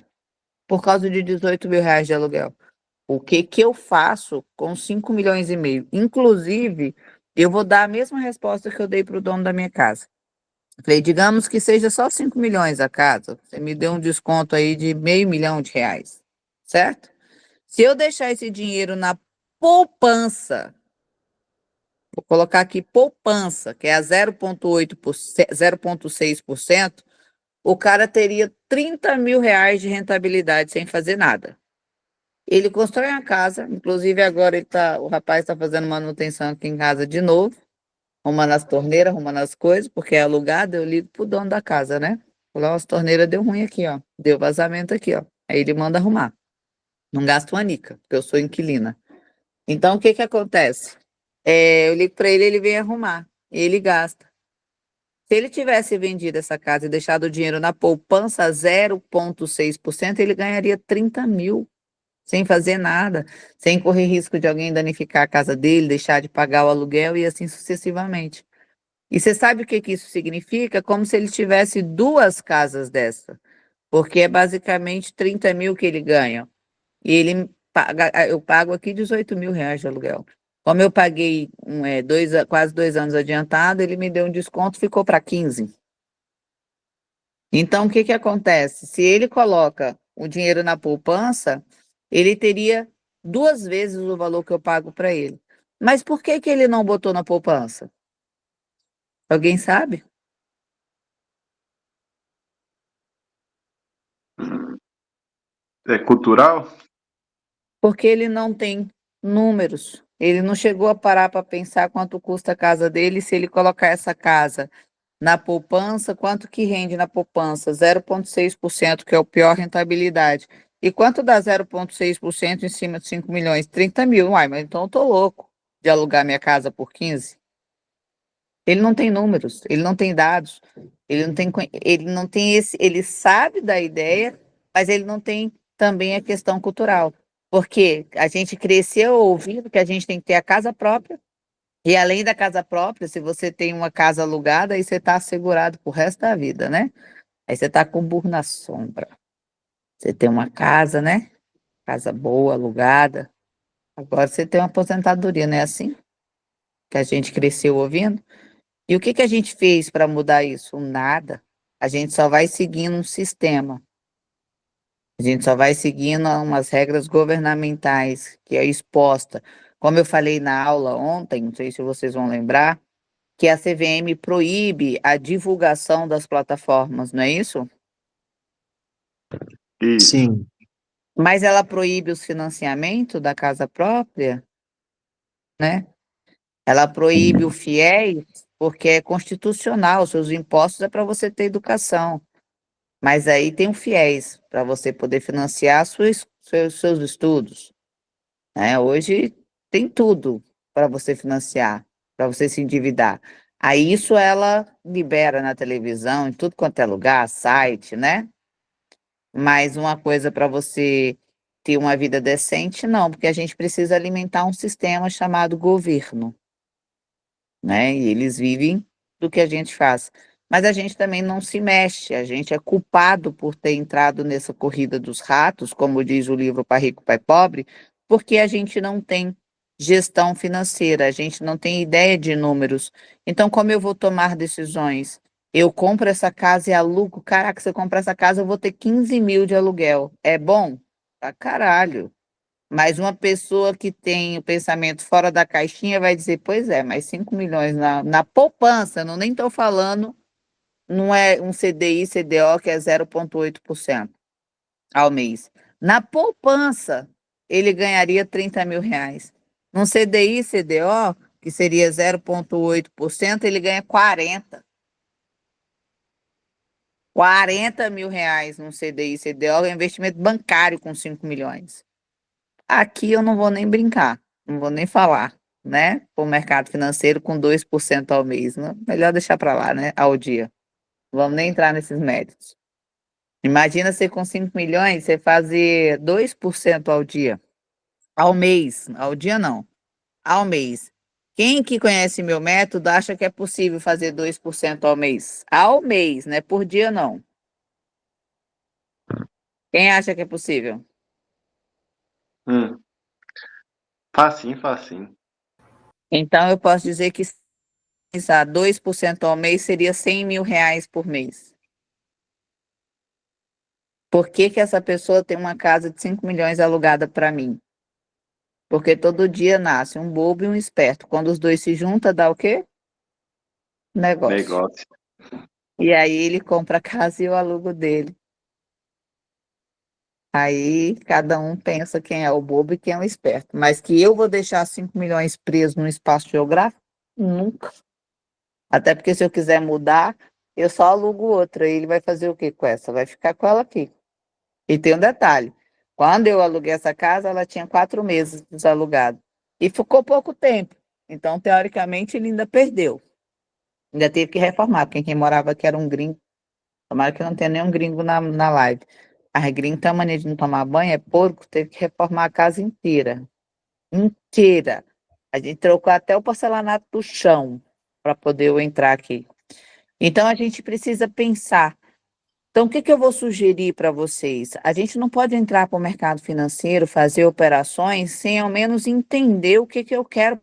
por causa de 18 mil reais de aluguel? O que que eu faço com 5 milhões e meio? Inclusive, eu vou dar a mesma resposta que eu dei para o dono da minha casa. Falei, digamos que seja só 5 milhões a casa, você me deu um desconto aí de meio milhão de reais, certo? Se eu deixar esse dinheiro na poupança, vou colocar aqui poupança, que é a 0,8%, 0,6%, o cara teria 30 mil reais de rentabilidade sem fazer nada. Ele constrói uma casa, inclusive agora o rapaz está fazendo manutenção aqui em casa de novo, arrumando as torneiras, arrumando as coisas, porque é alugado, eu ligo pro dono da casa, né? Falar, as torneiras deu ruim aqui, ó. Deu vazamento aqui, ó. Aí ele manda arrumar. Não gasto uma nica, porque eu sou inquilina. Então, o que que acontece? Eu ligo para ele, ele vem arrumar. Ele gasta. Se ele tivesse vendido essa casa e deixado o dinheiro na poupança 0,6%, ele ganharia 30 mil, sem fazer nada, sem correr risco de alguém danificar a casa dele, deixar de pagar o aluguel e assim sucessivamente. E você sabe o que que isso significa? Como se ele tivesse duas casas dessa, porque é basicamente 30 mil que ele ganha. E ele paga, eu pago aqui 18 mil reais de aluguel. Como eu paguei quase 2 anos adiantado, ele me deu um desconto, ficou para 15. Então, o que que acontece? Se ele coloca o dinheiro na poupança, ele teria 2 vezes o valor que eu pago para ele. Mas por que que ele não botou na poupança? Alguém sabe? É cultural? Porque ele não tem números. Ele não chegou a parar para pensar quanto custa a casa dele, se ele colocar essa casa na poupança, quanto que rende na poupança? 0,6%, que é o pior rentabilidade. E quanto dá 0,6% em cima de 5 milhões? 30 mil. Uai, mas então eu tô louco de alugar minha casa por 15. Ele não tem números, ele não tem dados, ele não tem ele sabe da ideia, mas ele não tem também a questão cultural. Porque a gente cresceu ouvindo que a gente tem que ter a casa própria, e além da casa própria, se você tem uma casa alugada, aí você está assegurado pro resto da vida, né? Aí você está com burro na sombra. Você tem uma casa, né? Casa boa, alugada. Agora você tem uma aposentadoria, não é assim? Que a gente cresceu ouvindo. E o que que a gente fez para mudar isso? Nada. A gente só vai seguindo um sistema. A gente só vai seguindo umas regras governamentais que é exposta. Como eu falei na aula ontem, não sei se vocês vão lembrar, que a CVM proíbe a divulgação das plataformas, não é isso? Isso. Sim. Mas ela proíbe os financiamentos da casa própria, né? Ela proíbe o FIES, porque é constitucional, seus impostos é para você ter educação. Mas aí tem o FIES, para você poder financiar seus estudos, né? Hoje tem tudo para você financiar, para você se endividar. Aí isso ela libera na televisão, em tudo quanto é lugar, site, né? Mas uma coisa para você ter uma vida decente, não, porque a gente precisa alimentar um sistema chamado governo, né? E eles vivem do que a gente faz. Mas a gente também não se mexe, a gente é culpado por ter entrado nessa corrida dos ratos, como diz o livro Pai Rico, Pai Pobre, porque a gente não tem gestão financeira, a gente não tem ideia de números. Então, como eu vou tomar decisões? Eu compro essa casa e alugo. Caraca, se eu comprar essa casa, eu vou ter 15 mil de aluguel. É bom? Pra caralho. Mas uma pessoa que tem o pensamento fora da caixinha vai dizer, pois é, mas 5 milhões na poupança, não nem estou falando, não é um CDI, CDO que é 0,8% ao mês. Na poupança, ele ganharia 30 mil reais. Num CDI, CDO, que seria 0,8%, ele ganha 40. 40 mil reais num CDI, CDO, é investimento bancário com 5 milhões. Aqui eu não vou nem brincar, não vou nem falar, né? O mercado financeiro com 2% ao mês, né? Melhor deixar para lá, né? Ao dia. Não vamos nem entrar nesses méritos. Imagina você com 5 milhões, você fazer 2% ao dia. Ao mês. Ao dia não. Ao mês. Quem que conhece meu método acha que é possível fazer 2% ao mês? Ao mês, né? Por dia não. Quem acha que é possível? Facinho, facinho. Então eu posso dizer que 2% ao mês seria 100 mil reais por mês. Por que que essa pessoa tem uma casa de 5 milhões alugada para mim? Porque todo dia nasce um bobo e um esperto. Quando os dois se juntam, dá o quê? Negócio. Negócio. E aí ele compra a casa e eu alugo dele. Aí cada um pensa quem é o bobo e quem é o esperto. Mas que eu vou deixar 5 milhões presos num espaço geográfico? Nunca. Até porque se eu quiser mudar, eu só alugo outra. E ele vai fazer o quê com essa? Vai ficar com ela aqui. E tem um detalhe. Quando eu aluguei essa casa, ela tinha 4 meses desalugado. E ficou pouco tempo. Então, teoricamente, ele ainda perdeu. Ainda teve que reformar, porque quem morava aqui era um gringo. Tomara que não tenha nenhum gringo na live. A gringo tem a mania de não tomar banho, é porco, teve que reformar a casa inteira. Inteira. A gente trocou até o porcelanato do chão para poder eu entrar aqui. Então, a gente precisa pensar. Então, o que que eu vou sugerir para vocês? A gente não pode entrar para o mercado financeiro, fazer operações, sem ao menos entender o que que eu quero.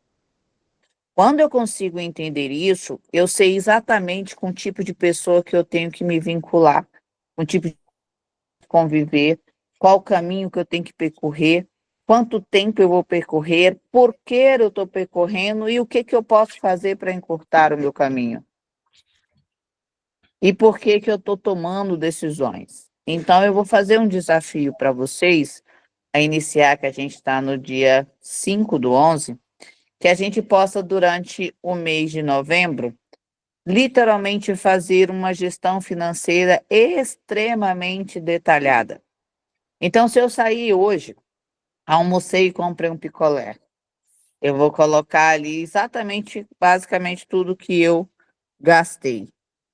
Quando eu consigo entender isso, eu sei exatamente com o tipo de pessoa que eu tenho que me vincular, com o tipo de conviver, qual o caminho que eu tenho que percorrer, quanto tempo eu vou percorrer, por que eu estou percorrendo e o que que eu posso fazer para encurtar o meu caminho. E por que que eu estou tomando decisões. Então, eu vou fazer um desafio para vocês, a iniciar, que a gente está no dia 5/11, que a gente possa, durante o mês de novembro, literalmente fazer uma gestão financeira extremamente detalhada. Então, se eu sair hoje, almocei e comprei um picolé, eu vou colocar ali exatamente, basicamente, tudo que eu gastei.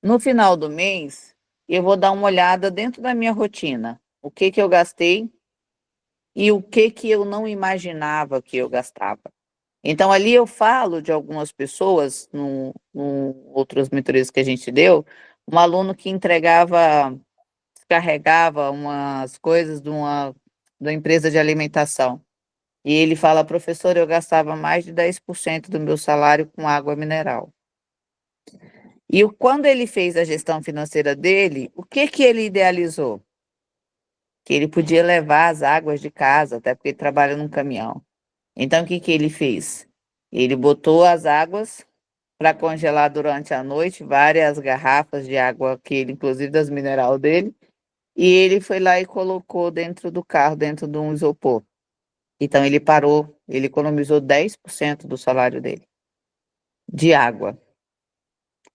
No final do mês, eu vou dar uma olhada dentro da minha rotina, o que que eu gastei e o que que eu não imaginava que eu gastava. Então, ali eu falo de algumas pessoas, no outras mentorias que a gente deu, um aluno que descarregava umas coisas da empresa de alimentação. E ele fala, professor, eu gastava mais de 10% do meu salário com água mineral. E quando ele fez a gestão financeira dele, o que que ele idealizou? Que ele podia levar as águas de casa, até porque ele trabalha num caminhão. Então, o que que ele fez? Ele botou as águas para congelar durante a noite, várias garrafas de água, inclusive das mineral dele, e ele foi lá e colocou dentro do carro, dentro de um isopor. Então, ele parou, ele economizou 10% do salário dele, de água.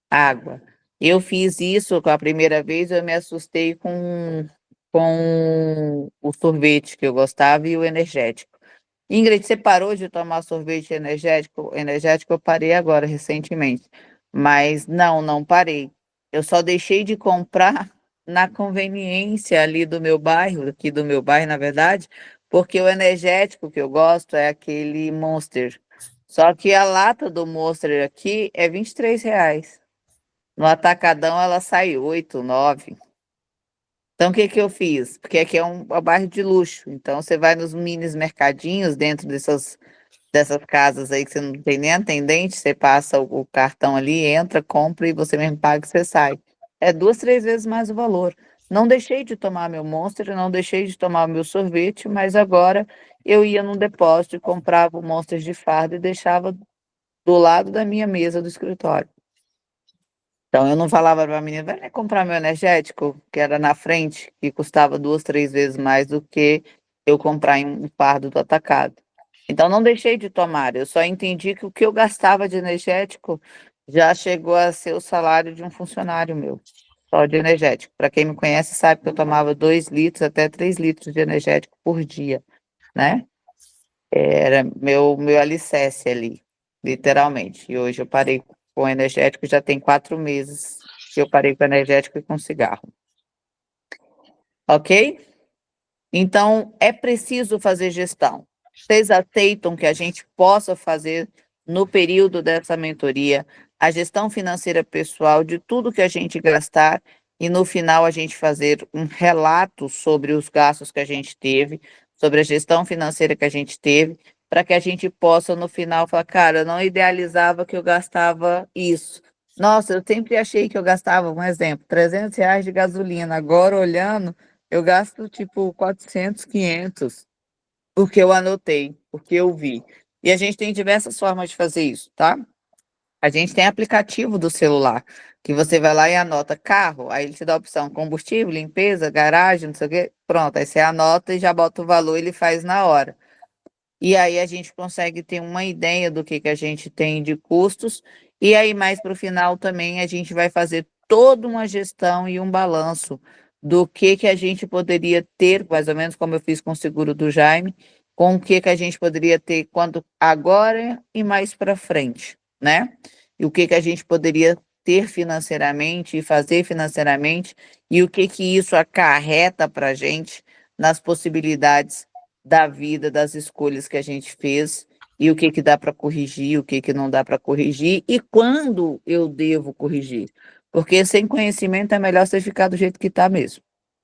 Água. Eu fiz isso com a primeira vez, eu me assustei com o sorvete que eu gostava e o energético. Ingrid, você parou de tomar sorvete energético? Energético eu parei agora, recentemente. Mas não parei. Eu só deixei de comprar na conveniência ali do meu bairro, aqui do meu bairro, na verdade, porque o energético que eu gosto é aquele Monster. Só que a lata do Monster aqui é R$ 23. No Atacadão ela sai 8, 9. Então, o que que eu fiz? Porque aqui é um bairro de luxo. Então, você vai nos minis mercadinhos dentro dessas casas aí que você não tem nem atendente, você passa o cartão ali, entra, compra e você mesmo paga e você sai. É 2, 3 vezes mais o valor. Não deixei de tomar meu Monster, não deixei de tomar o meu sorvete, mas agora eu ia num depósito e comprava o Monster de fardo e deixava do lado da minha mesa do escritório. Então, eu não falava para a menina, vai lá comprar meu energético, que era na frente, que custava 2, 3 vezes mais do que eu comprar em um fardo do atacado. Então, não deixei de tomar, eu só entendi que o que eu gastava de energético já chegou a ser o salário de um funcionário meu, só de energético. Para quem me conhece, sabe que eu tomava 2 litros até 3 litros de energético por dia, né? Era meu alicerce ali, literalmente. E hoje eu parei com energético, já tem 4 meses que eu parei com energético e com cigarro. Ok? Então, é preciso fazer gestão. Vocês aceitam que a gente possa fazer, no período dessa mentoria, a gestão financeira pessoal de tudo que a gente gastar e, no final, a gente fazer um relato sobre os gastos que a gente teve, sobre a gestão financeira que a gente teve, para que a gente possa, no final, falar, cara, eu não idealizava que eu gastava isso. Nossa, eu sempre achei que eu gastava, um exemplo, R$ 300 de gasolina. Agora, olhando, eu gasto tipo 400, 500, porque eu anotei, porque eu vi. E a gente tem diversas formas de fazer isso, tá? A gente tem aplicativo do celular, que você vai lá e anota carro, aí ele te dá a opção combustível, limpeza, garagem, não sei o quê. Pronto, aí você anota e já bota o valor, ele faz na hora. E aí a gente consegue ter uma ideia do que a gente tem de custos, e aí mais para o final também a gente vai fazer toda uma gestão e um balanço do que a gente poderia ter, mais ou menos como eu fiz com o seguro do Jaime, com o que a gente poderia ter quando agora e mais para frente, né? E o que a gente poderia ter financeiramente e fazer financeiramente, e o que isso acarreta para a gente nas possibilidades da vida, das escolhas que a gente fez e o que dá para corrigir, o que não dá para corrigir e quando eu devo corrigir. Porque sem conhecimento é melhor você ficar do jeito que está mesmo,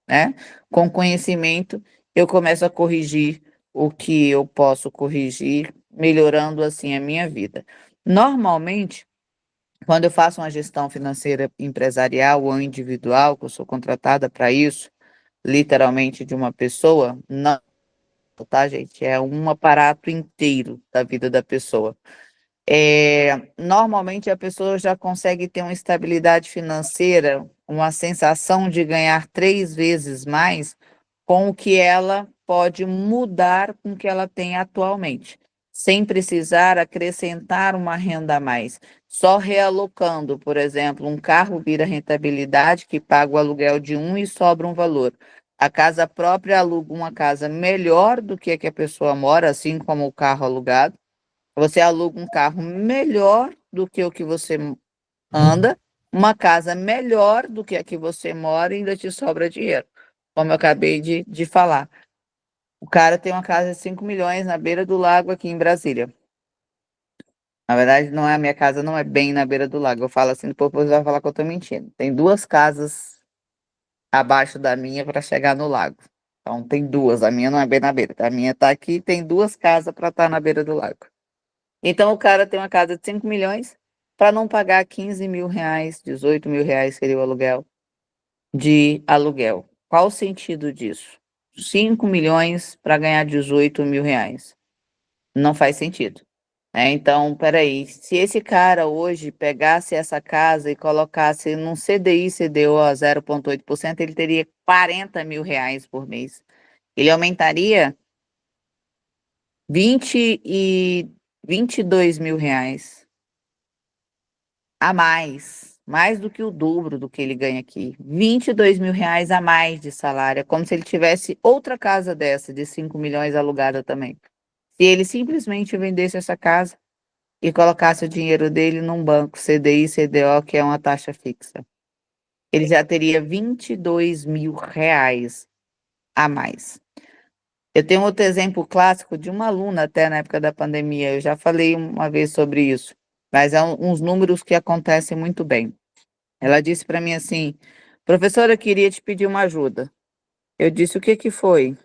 né? Com conhecimento, eu começo a corrigir o que eu posso corrigir, melhorando assim a minha vida. Normalmente, quando eu faço uma gestão financeira empresarial ou individual, que eu sou contratada para isso, literalmente de uma pessoa, não, tá, gente? É um aparato inteiro da vida da pessoa. Normalmente a pessoa já consegue ter uma estabilidade financeira, uma sensação de ganhar 3 vezes mais com o que ela pode mudar com o que ela tem atualmente, sem precisar acrescentar uma renda a mais. Só realocando, por exemplo, um carro vira rentabilidade, que paga o aluguel de um e sobra um valor. A casa própria aluga uma casa melhor do que a pessoa mora, assim como o carro alugado. Você aluga um carro melhor do que o que você anda, uma casa melhor do que a que você mora e ainda te sobra dinheiro, como eu acabei de falar. O cara tem uma casa de 5 milhões na beira do lago aqui em Brasília. Na verdade, não é a minha casa, não é bem na beira do lago. Eu falo assim, depois você vai falar que eu tô mentindo. Tem 2 casas abaixo da minha para chegar no lago. Então, tem 2. A minha não é bem na beira. A minha tá aqui, tem 2 casas para estar na beira do lago. Então, o cara tem uma casa de 5 milhões para não pagar 15 mil reais, 18 mil reais seria o aluguel, de aluguel. Qual o sentido disso? 5 milhões para ganhar 18 mil reais. Não faz sentido. Então, peraí, se esse cara hoje pegasse essa casa e colocasse num CDI, CDO a 0,8%, ele teria 40 mil reais por mês. Ele aumentaria 22 mil reais a mais mais do que o dobro do que ele ganha aqui. 22 mil reais a mais de salário. É como se ele tivesse outra casa dessa, de 5 milhões alugada também. Se ele simplesmente vendesse essa casa e colocasse o dinheiro dele num banco CDI, CDO, que é uma taxa fixa, ele já teria 22 mil reais a mais. Eu tenho outro exemplo clássico de uma aluna até na época da pandemia, eu já falei uma vez sobre isso, mas é uns números que acontecem muito bem. Ela disse para mim assim, professora, eu queria te pedir uma ajuda. Eu disse, o que que foi?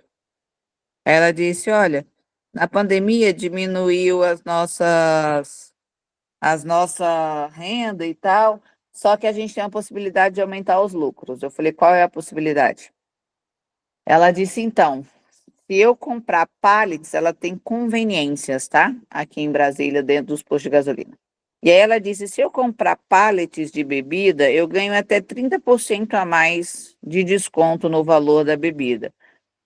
Ela disse, olha, na pandemia diminuiu as nossa renda e tal, só que a gente tem a possibilidade de aumentar os lucros. Eu falei, qual é a possibilidade? Ela disse, então, se eu comprar pallets, ela tem conveniências, tá? Aqui em Brasília, dentro dos postos de gasolina. E aí ela disse, se eu comprar pallets de bebida, eu ganho até 30% a mais de desconto no valor da bebida.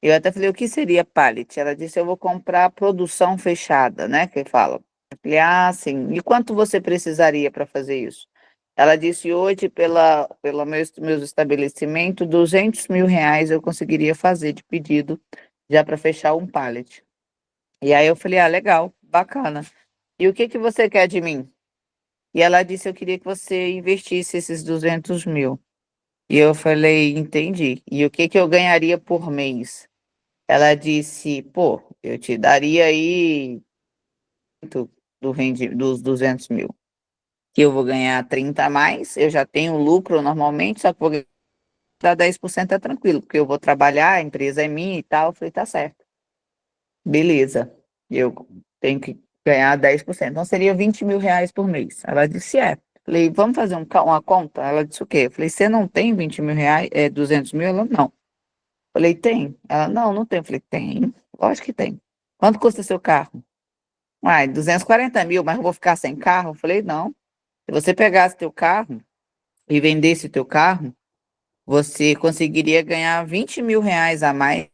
Eu até falei, o que seria pallet? Ela disse, eu vou comprar produção fechada, né, que fala. Eu falei, ah, sim. E quanto você precisaria para fazer isso? Ela disse, hoje, pelo meus estabelecimentos, 200 mil reais eu conseguiria fazer de pedido, já para fechar um pallet. E aí eu falei, ah, legal, bacana. E o que que você quer de mim? E ela disse, eu queria que você investisse esses 200 mil. E eu falei, entendi. E o que que eu ganharia por mês? Ela disse, pô, eu te daria aí dos 200 mil. Que eu vou ganhar 30 a mais, eu já tenho lucro normalmente, só que vou dar 10% é tranquilo, porque eu vou trabalhar, a empresa é minha e tal. Eu falei, tá certo. Beleza. Eu tenho que ganhar 10%. Então seria 20 mil reais por mês. Ela disse, é. Falei, vamos fazer uma conta? Ela disse o quê? Eu falei, você não tem 20 mil reais, 200 mil? Ela, não. Falei, tem? Ela, não, não tem. Eu falei, tem. Lógico que tem. Quanto custa seu carro? Uai, 240 mil, mas eu vou ficar sem carro? Eu falei, não. Se você pegasse teu carro e vendesse teu carro, você conseguiria ganhar 20 mil reais a mais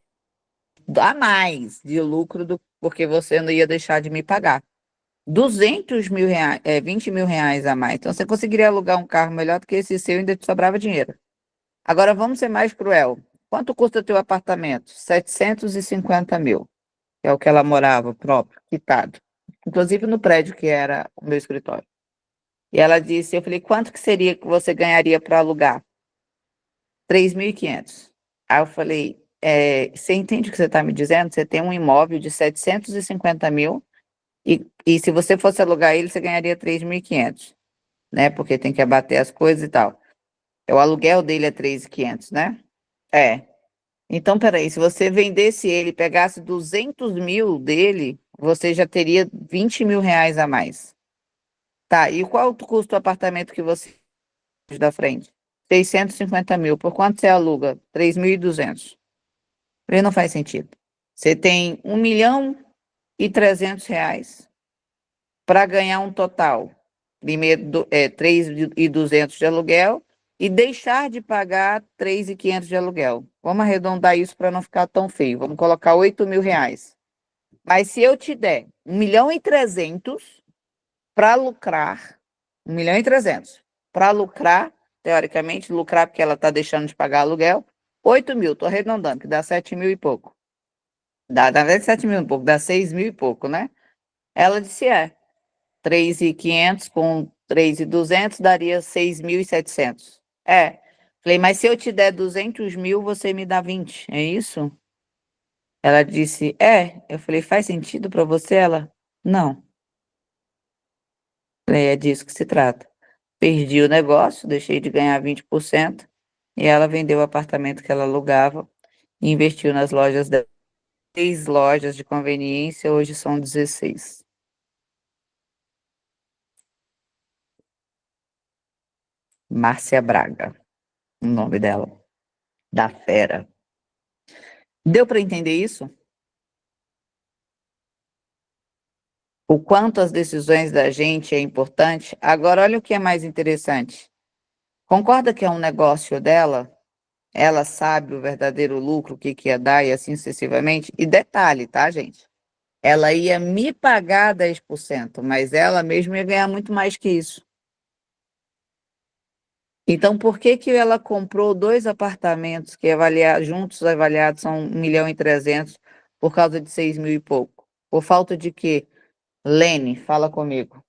de lucro, porque você não ia deixar de me pagar. 200 mil reais, 20 mil reais a mais. Então, você conseguiria alugar um carro melhor do que esse seu e ainda te sobrava dinheiro. Agora, vamos ser mais cruel. Quanto custa teu apartamento? 750 mil, que é o que ela morava próprio, quitado. Inclusive no prédio que era o meu escritório. E ela disse, eu falei, quanto que seria que você ganharia para alugar? 3.500. Aí eu falei, você entende o que você está me dizendo? Você tem um imóvel de 750 mil e se você fosse alugar ele, você ganharia 3.500, né? Porque tem que abater as coisas e tal. O aluguel dele é 3.500, né? É. Então, peraí, se você vendesse ele e pegasse 200 mil dele, você já teria 20 mil reais a mais. Tá, e qual custa o apartamento que você da frente? 650 mil. Por quanto você aluga? 3.200. Ele não faz sentido. Você tem 1.300.000 para ganhar um total. Primeiro, 3.200 de aluguel e deixar de pagar 3.500 de aluguel. Vamos arredondar isso para não ficar tão feio. Vamos colocar 8 mil reais. Mas se eu te der 1.300.000 para lucrar, 1.300.000 para lucrar, teoricamente, lucrar porque ela está deixando de pagar aluguel, 8 mil, estou arredondando, que dá 7 mil e pouco. Dá 7 mil e pouco, dá 6 mil e pouco, né? Ela disse, 3.500 com 3.200 daria 6.700. Falei, mas se eu te der 200 mil, você me dá 20, é isso? Ela disse, Eu falei, faz sentido para você? Ela, não. Falei, é disso que se trata. Perdi o negócio, deixei de ganhar 20%, e ela vendeu o apartamento que ela alugava e investiu nas lojas dela. 6 lojas de conveniência, hoje são 16. Márcia Braga, o nome dela, da fera. Deu para entender isso? O quanto as decisões da gente é importante? Agora, olha o que é mais interessante. Concorda que é um negócio dela? Ela sabe o verdadeiro lucro, o que que ia dar e assim sucessivamente? E detalhe, tá, gente? Ela ia me pagar 10%, mas ela mesma ia ganhar muito mais que isso. Então, por que que ela comprou 2 apartamentos que juntos avaliados são 1.300.000 por causa de 6 mil e pouco? Por falta de quê? Lene, fala comigo.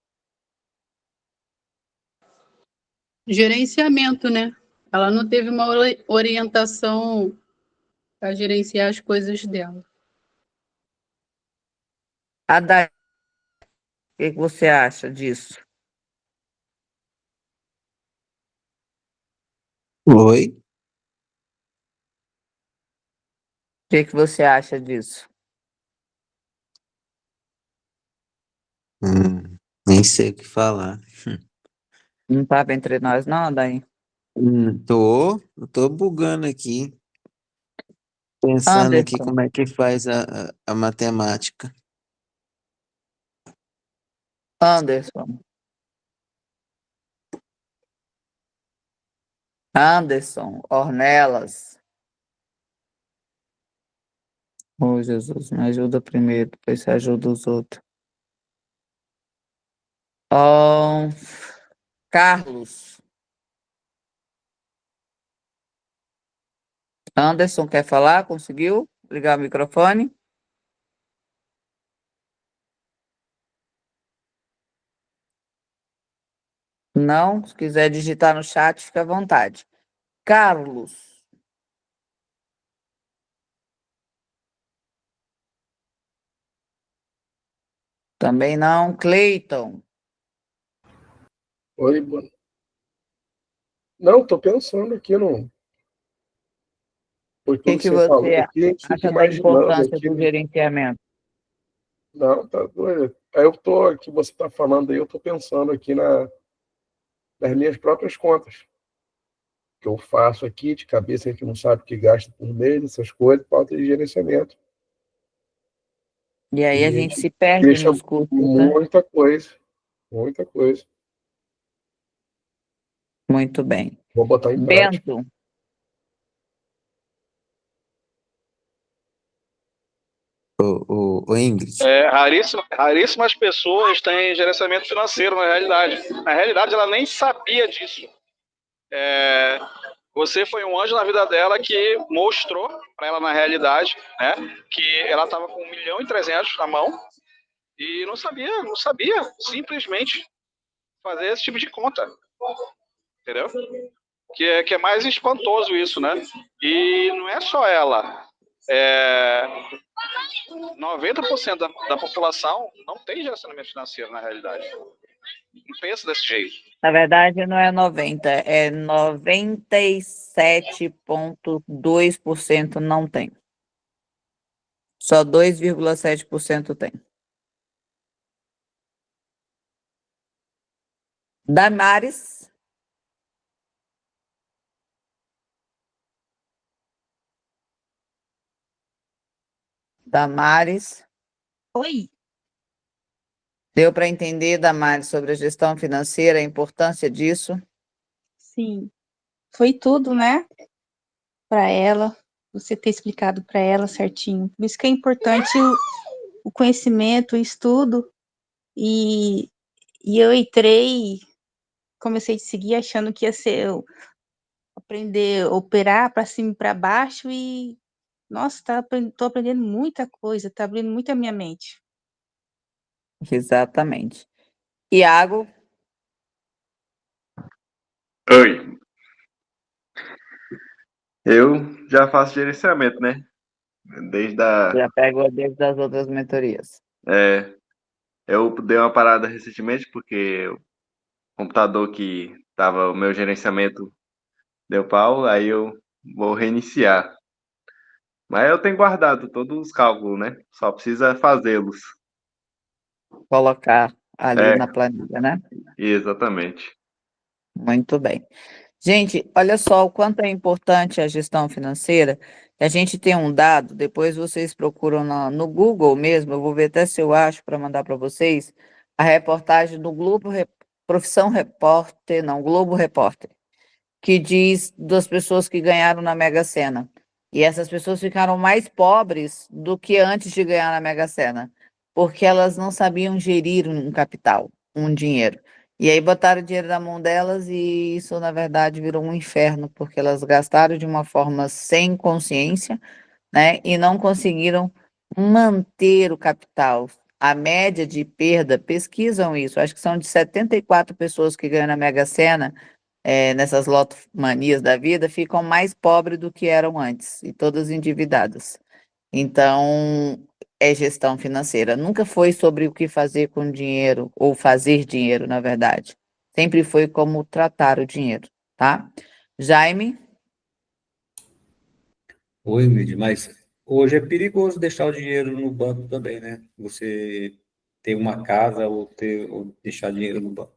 Gerenciamento, né? Ela não teve uma orientação para gerenciar as coisas dela. Haddad, o que que você acha disso? Oi? O que que você acha disso? Nem sei o que falar. Não estava entre nós, não, daí. Eu tô bugando aqui, pensando aqui Anderson, como é que faz a matemática. Anderson, Anderson, Ornelas. Oh, Jesus, me ajuda primeiro, depois você ajuda os outros. Ó, Carlos. Anderson, quer falar? Conseguiu ligar o microfone? Não? Se quiser digitar no chat, fica à vontade. Carlos. Também não. Cleiton. Oi, boa. Não, tô pensando aqui no. Por O que tudo que que você falou você aqui, fico acha da imaginando importância aqui. do gerenciamento? Não, tá doido. Aí eu tô aqui, você tá falando aí, eu tô pensando aqui nas minhas próprias contas. Que eu faço aqui, de cabeça, a gente não sabe o que gasta por mês, essas coisas, falta de gerenciamento. E aí E a a gente gente se perde deixa nos custos, né? muita coisa, muita coisa. Muito bem. Vou botar em prática. Bento. Ô, Ingrid, Raríssimas pessoas têm gerenciamento financeiro na realidade. Na realidade, ela nem sabia disso. Você foi um anjo na vida dela que mostrou para ela na realidade, né, que ela estava com 1.300.000 na mão e não sabia simplesmente fazer esse tipo de conta, entendeu? Que é mais espantoso isso, né? E não é só ela. 90% da população não tem gerenciamento financeiro na realidade. Não pensa desse jeito. Na verdade, não é 90, é 97,2% não tem. Só 2,7% tem. Damares. Damares. Oi, Deu para entender, Damares, sobre a gestão financeira, a importância disso? sim, foi tudo, né, para ela, você ter explicado para ela certinho. Por isso que é importante o conhecimento, o estudo, e, e eu entrei, comecei a seguir achando que ia ser eu aprender a operar para cima e para baixo, e, nossa, tô aprendendo muita coisa, tá abrindo muito a minha mente. Exatamente. Iago, Oi. Eu já faço gerenciamento, né? Desde a. já pegou desde as outras mentorias. Eu dei uma parada recentemente porque o computador que tava o meu gerenciamento deu pau, aí eu vou reiniciar. Mas eu tenho guardado todos os cálculos, né? Só precisa fazê-los. Colocar ali É, na planilha, né? exatamente. Muito bem. Gente, olha só o quanto é importante a gestão financeira. A gente tem um dado, depois vocês procuram no Google mesmo, eu vou ver até se eu acho para mandar para vocês, a reportagem do Profissão Repórter, não, Globo Repórter, que diz das pessoas que ganharam na Mega Sena. E essas pessoas ficaram mais pobres do que antes de ganhar na Mega Sena, porque elas não sabiam gerir um capital, um dinheiro. E aí botaram o dinheiro na mão delas e isso, na verdade, virou um inferno, porque elas gastaram de uma forma sem consciência, né? E não conseguiram manter o capital. A média de perda, pesquisam isso, acho que são de 74 pessoas que ganham na Mega Sena, nessas lotomanias da vida, ficam mais pobres do que eram antes, e todas endividadas. Então, é gestão financeira. Nunca foi sobre o que fazer com dinheiro, ou fazer dinheiro, na verdade. Sempre foi como tratar o dinheiro, tá? Jaime? Oi, Mid, mas hoje é perigoso deixar o dinheiro no banco também, né? Você ter uma casa ou deixar dinheiro no banco.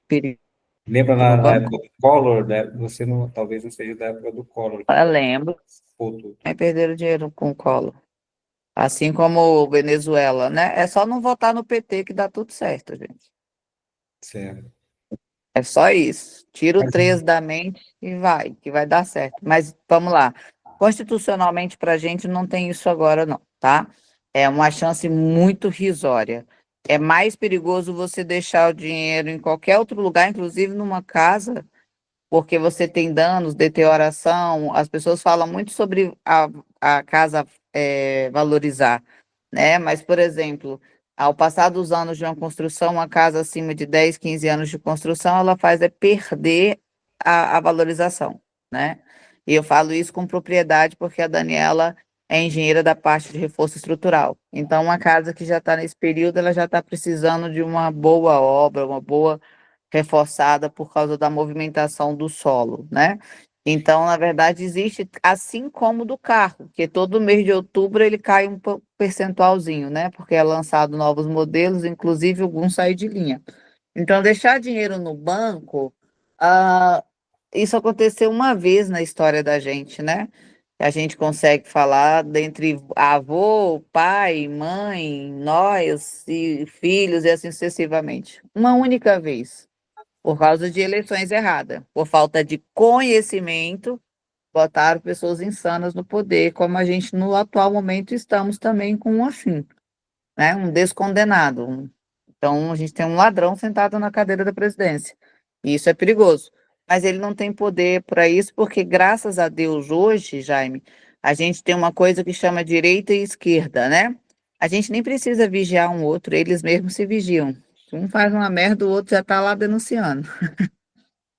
Perigo Lembra no na época banco? do Collor, né? Você não, talvez não seja da época do Collor, que Eu lembro. foto. Aí perderam dinheiro com o colo. Assim como Venezuela, né? É só não votar no PT que dá tudo certo, gente. Certo. É só isso. Tira o 3 da mente e vai, que vai dar certo. Mas vamos lá. Constitucionalmente, para a gente, não tem isso agora, não, tá? É uma chance muito risória. É mais perigoso você deixar o dinheiro em qualquer outro lugar, inclusive numa casa, porque você tem danos, deterioração. As pessoas falam muito sobre a casa valorizar, né? Mas, por exemplo, ao passar dos anos de uma construção, uma casa acima de 10, 15 anos de construção, ela faz perder a valorização, né? E eu falo isso com propriedade porque a Daniela é engenheira da parte de reforço estrutural. Então, uma casa que já está nesse período, ela já está precisando de uma boa obra, uma boa reforçada por causa da movimentação do solo, né? Então, na verdade, existe, assim como do carro, que todo mês de outubro ele cai um percentualzinho, né? Porque é lançado novos modelos, inclusive alguns saem de linha. Então, deixar dinheiro no banco, ah, isso aconteceu uma vez na história da gente, né? A gente consegue falar dentre avô, pai, mãe, nós e filhos e assim sucessivamente. Uma única vez por causa de eleições erradas, por falta de conhecimento, botaram pessoas insanas no poder, como a gente no atual momento estamos também com um assim, né? Um descondenado. Então, a gente tem um ladrão sentado na cadeira da presidência. E isso é perigoso. Mas ele não tem poder para isso, porque graças a Deus hoje, Jaime, a gente tem uma coisa que chama direita e esquerda, né? A gente nem precisa vigiar um outro, eles mesmos se vigiam. Se um faz uma merda, o outro já está lá denunciando.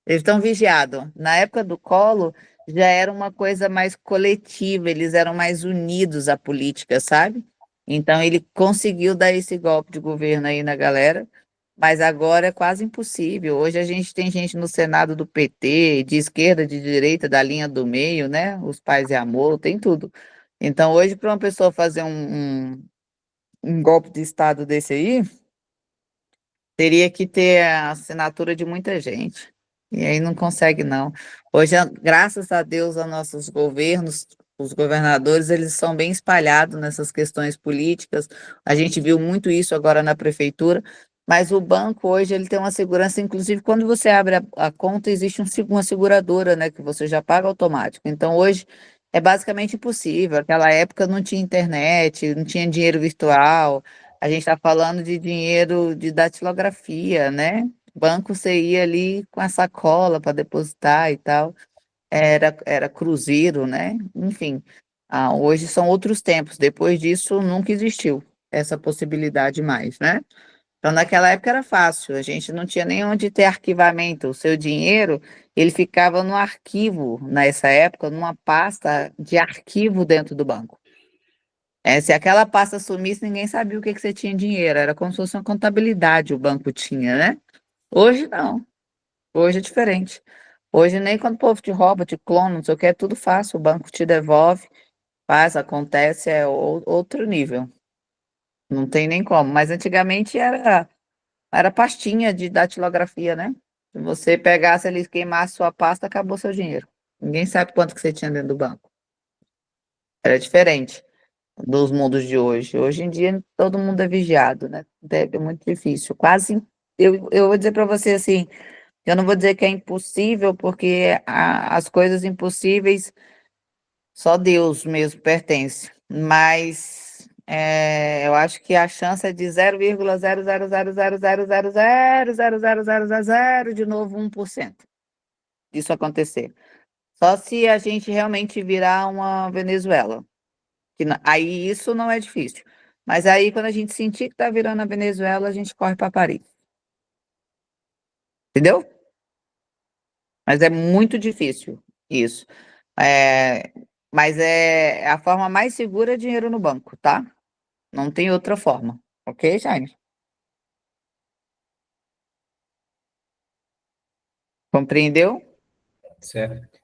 Eles estão vigiados. Na época do Collor, já era uma coisa mais coletiva, eles eram mais unidos à política, sabe? Então, ele conseguiu dar esse golpe de governo aí na galera, mas agora é quase impossível. Hoje a gente tem gente no Senado do PT, de esquerda, de direita, da linha do meio, né? Os Pais e Amor, tem tudo. Então, hoje, para uma pessoa fazer um golpe de Estado desse aí, teria que ter a assinatura de muita gente. E aí não consegue, não. Hoje, graças a Deus, a nossos governos, os governadores, eles são bem espalhados nessas questões políticas. A gente viu muito isso agora na prefeitura, mas o banco hoje ele tem uma segurança, inclusive quando você abre a conta, existe uma seguradora, né, que você já paga automático. Então, hoje é basicamente impossível. Aquela época não tinha internet, não tinha dinheiro virtual. A gente está falando de dinheiro de datilografia, né? Banco você ia ali com a sacola para depositar e tal. Era cruzeiro, né? Enfim, hoje são outros tempos. Depois disso, nunca existiu essa possibilidade mais, né? Então, naquela época era fácil, a gente não tinha nem onde ter arquivamento. O seu dinheiro, ele ficava no arquivo, nessa época, numa pasta de arquivo dentro do banco. Se aquela pasta sumisse, ninguém sabia o que você tinha em dinheiro. Era como se fosse uma contabilidade o banco tinha, né? Hoje não. Hoje é diferente. Hoje nem quando o povo te rouba, te clona, não sei o que, é tudo fácil. O banco te devolve, faz, acontece, é outro nível. Não tem nem como. Mas antigamente era pastinha de datilografia, né? Se você pegasse ali, queimasse sua pasta, acabou seu dinheiro. Ninguém sabe quanto que você tinha dentro do banco. Era diferente dos mundos de hoje. Hoje em dia, todo mundo é vigiado, né? É muito difícil. Quase, eu vou dizer para você assim, eu não vou dizer que é impossível, porque as coisas impossíveis só Deus mesmo pertence. Mas eu acho que a chance é de 0,0000000000000 de novo 1% disso acontecer. Só se a gente realmente virar uma Venezuela. Aí isso não é difícil. Mas aí, quando a gente sentir que está virando a Venezuela, a gente corre para Paris. Entendeu? Mas é muito difícil isso. Mas é a forma mais segura é dinheiro no banco, tá? Não tem outra forma. Ok, Jaime? Compreendeu? Certo.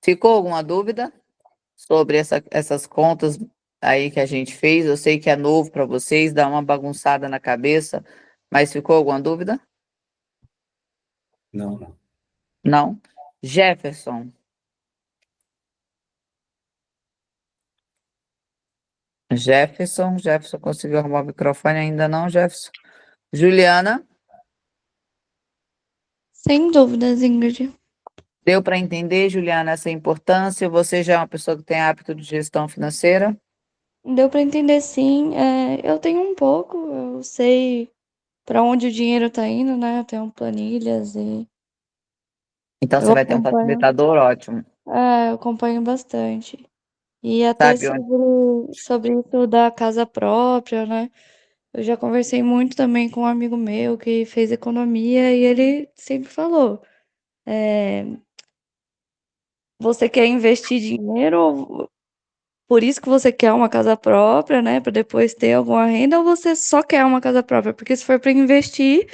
Ficou alguma dúvida sobre essas contas aí que a gente fez? Eu sei que é novo para vocês, dá uma bagunçada na cabeça, mas ficou alguma dúvida? Não, não. Não? Jefferson. Jefferson conseguiu arrumar o microfone ainda não, Jefferson? Juliana, Sem dúvidas, Ingrid. deu para entender, Juliana, essa importância? Você já é uma pessoa que tem hábito de gestão financeira? Deu para entender, sim. Eu tenho um pouco, eu sei para onde o dinheiro tá indo, né? Eu tenho planilhas e Então eu você vai ter um acompanho, facilitador ótimo. eu acompanho bastante. E até Sabe onde? sobre isso da casa própria, né? Eu já conversei muito também com um amigo meu que fez economia e ele sempre falou: você quer investir dinheiro, por isso que você quer uma casa própria, né? Para depois ter alguma renda, ou você só quer uma casa própria? Porque se for para investir,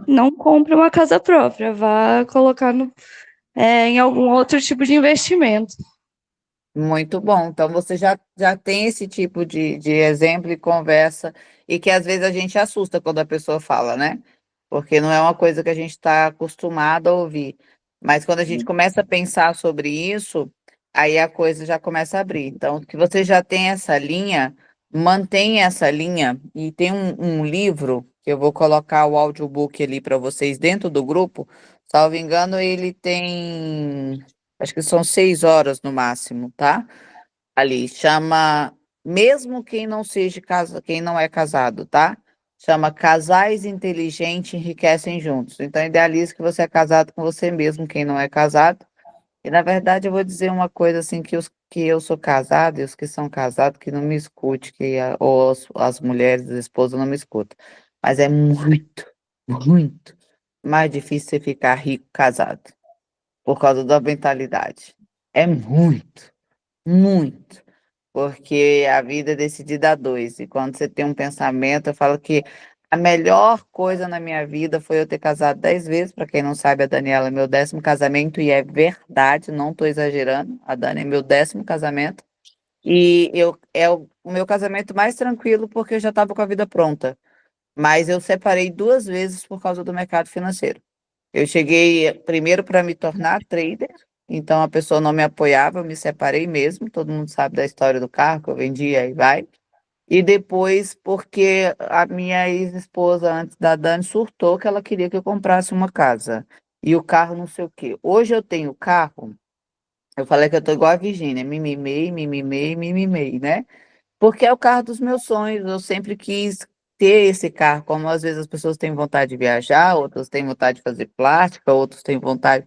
não compre uma casa própria, vá colocar em algum outro tipo de investimento. Muito bom. Então, você já tem esse tipo de exemplo e conversa, e que às vezes a gente assusta quando a pessoa fala, né? Porque não é uma coisa que a gente está acostumado a ouvir. Mas quando a gente começa a pensar sobre isso, aí a coisa já começa a abrir. Então, que você já tem essa linha, mantenha essa linha, e tem um livro, que eu vou colocar o audiobook ali para vocês dentro do grupo, salvo engano, ele tem. Acho que são 6 horas no máximo, tá? Ali chama, mesmo quem não seja quem não é casado, tá? Chama Casais Inteligentes Enriquecem Juntos. Então, idealize que você é casado com você mesmo, quem não é casado. E, na verdade, eu vou dizer uma coisa assim, que eu sou casado e os que são casados que não me escute, ou as mulheres, as esposas não me escutam. Mas é muito, muito mais difícil você ficar rico casado por causa da mentalidade. É muito, muito. Porque a vida é decidida a dois. E quando você tem um pensamento, eu falo que a melhor coisa na minha vida foi eu ter casado 10 vezes. Para quem não sabe, a Daniela é meu 10º casamento, e é verdade, não estou exagerando. A Dani é meu 10º casamento. E é o meu casamento mais tranquilo porque eu já estava com a vida pronta. Mas eu separei 2 vezes por causa do mercado financeiro. Eu cheguei primeiro para me tornar trader, então a pessoa não me apoiava, eu me separei mesmo, todo mundo sabe da história do carro que eu vendia e vai. E depois, porque a minha ex-esposa, antes da Dani, surtou que ela queria que eu comprasse uma casa. E o carro não sei o quê. Hoje eu tenho carro, eu falei que eu tô igual a Virgínia, mimimei, mimimei, mimimei, né? Porque é o carro dos meus sonhos. Eu sempre quis ter esse carro, como às vezes as pessoas têm vontade de viajar, outras têm vontade de fazer plástica, outros têm vontade.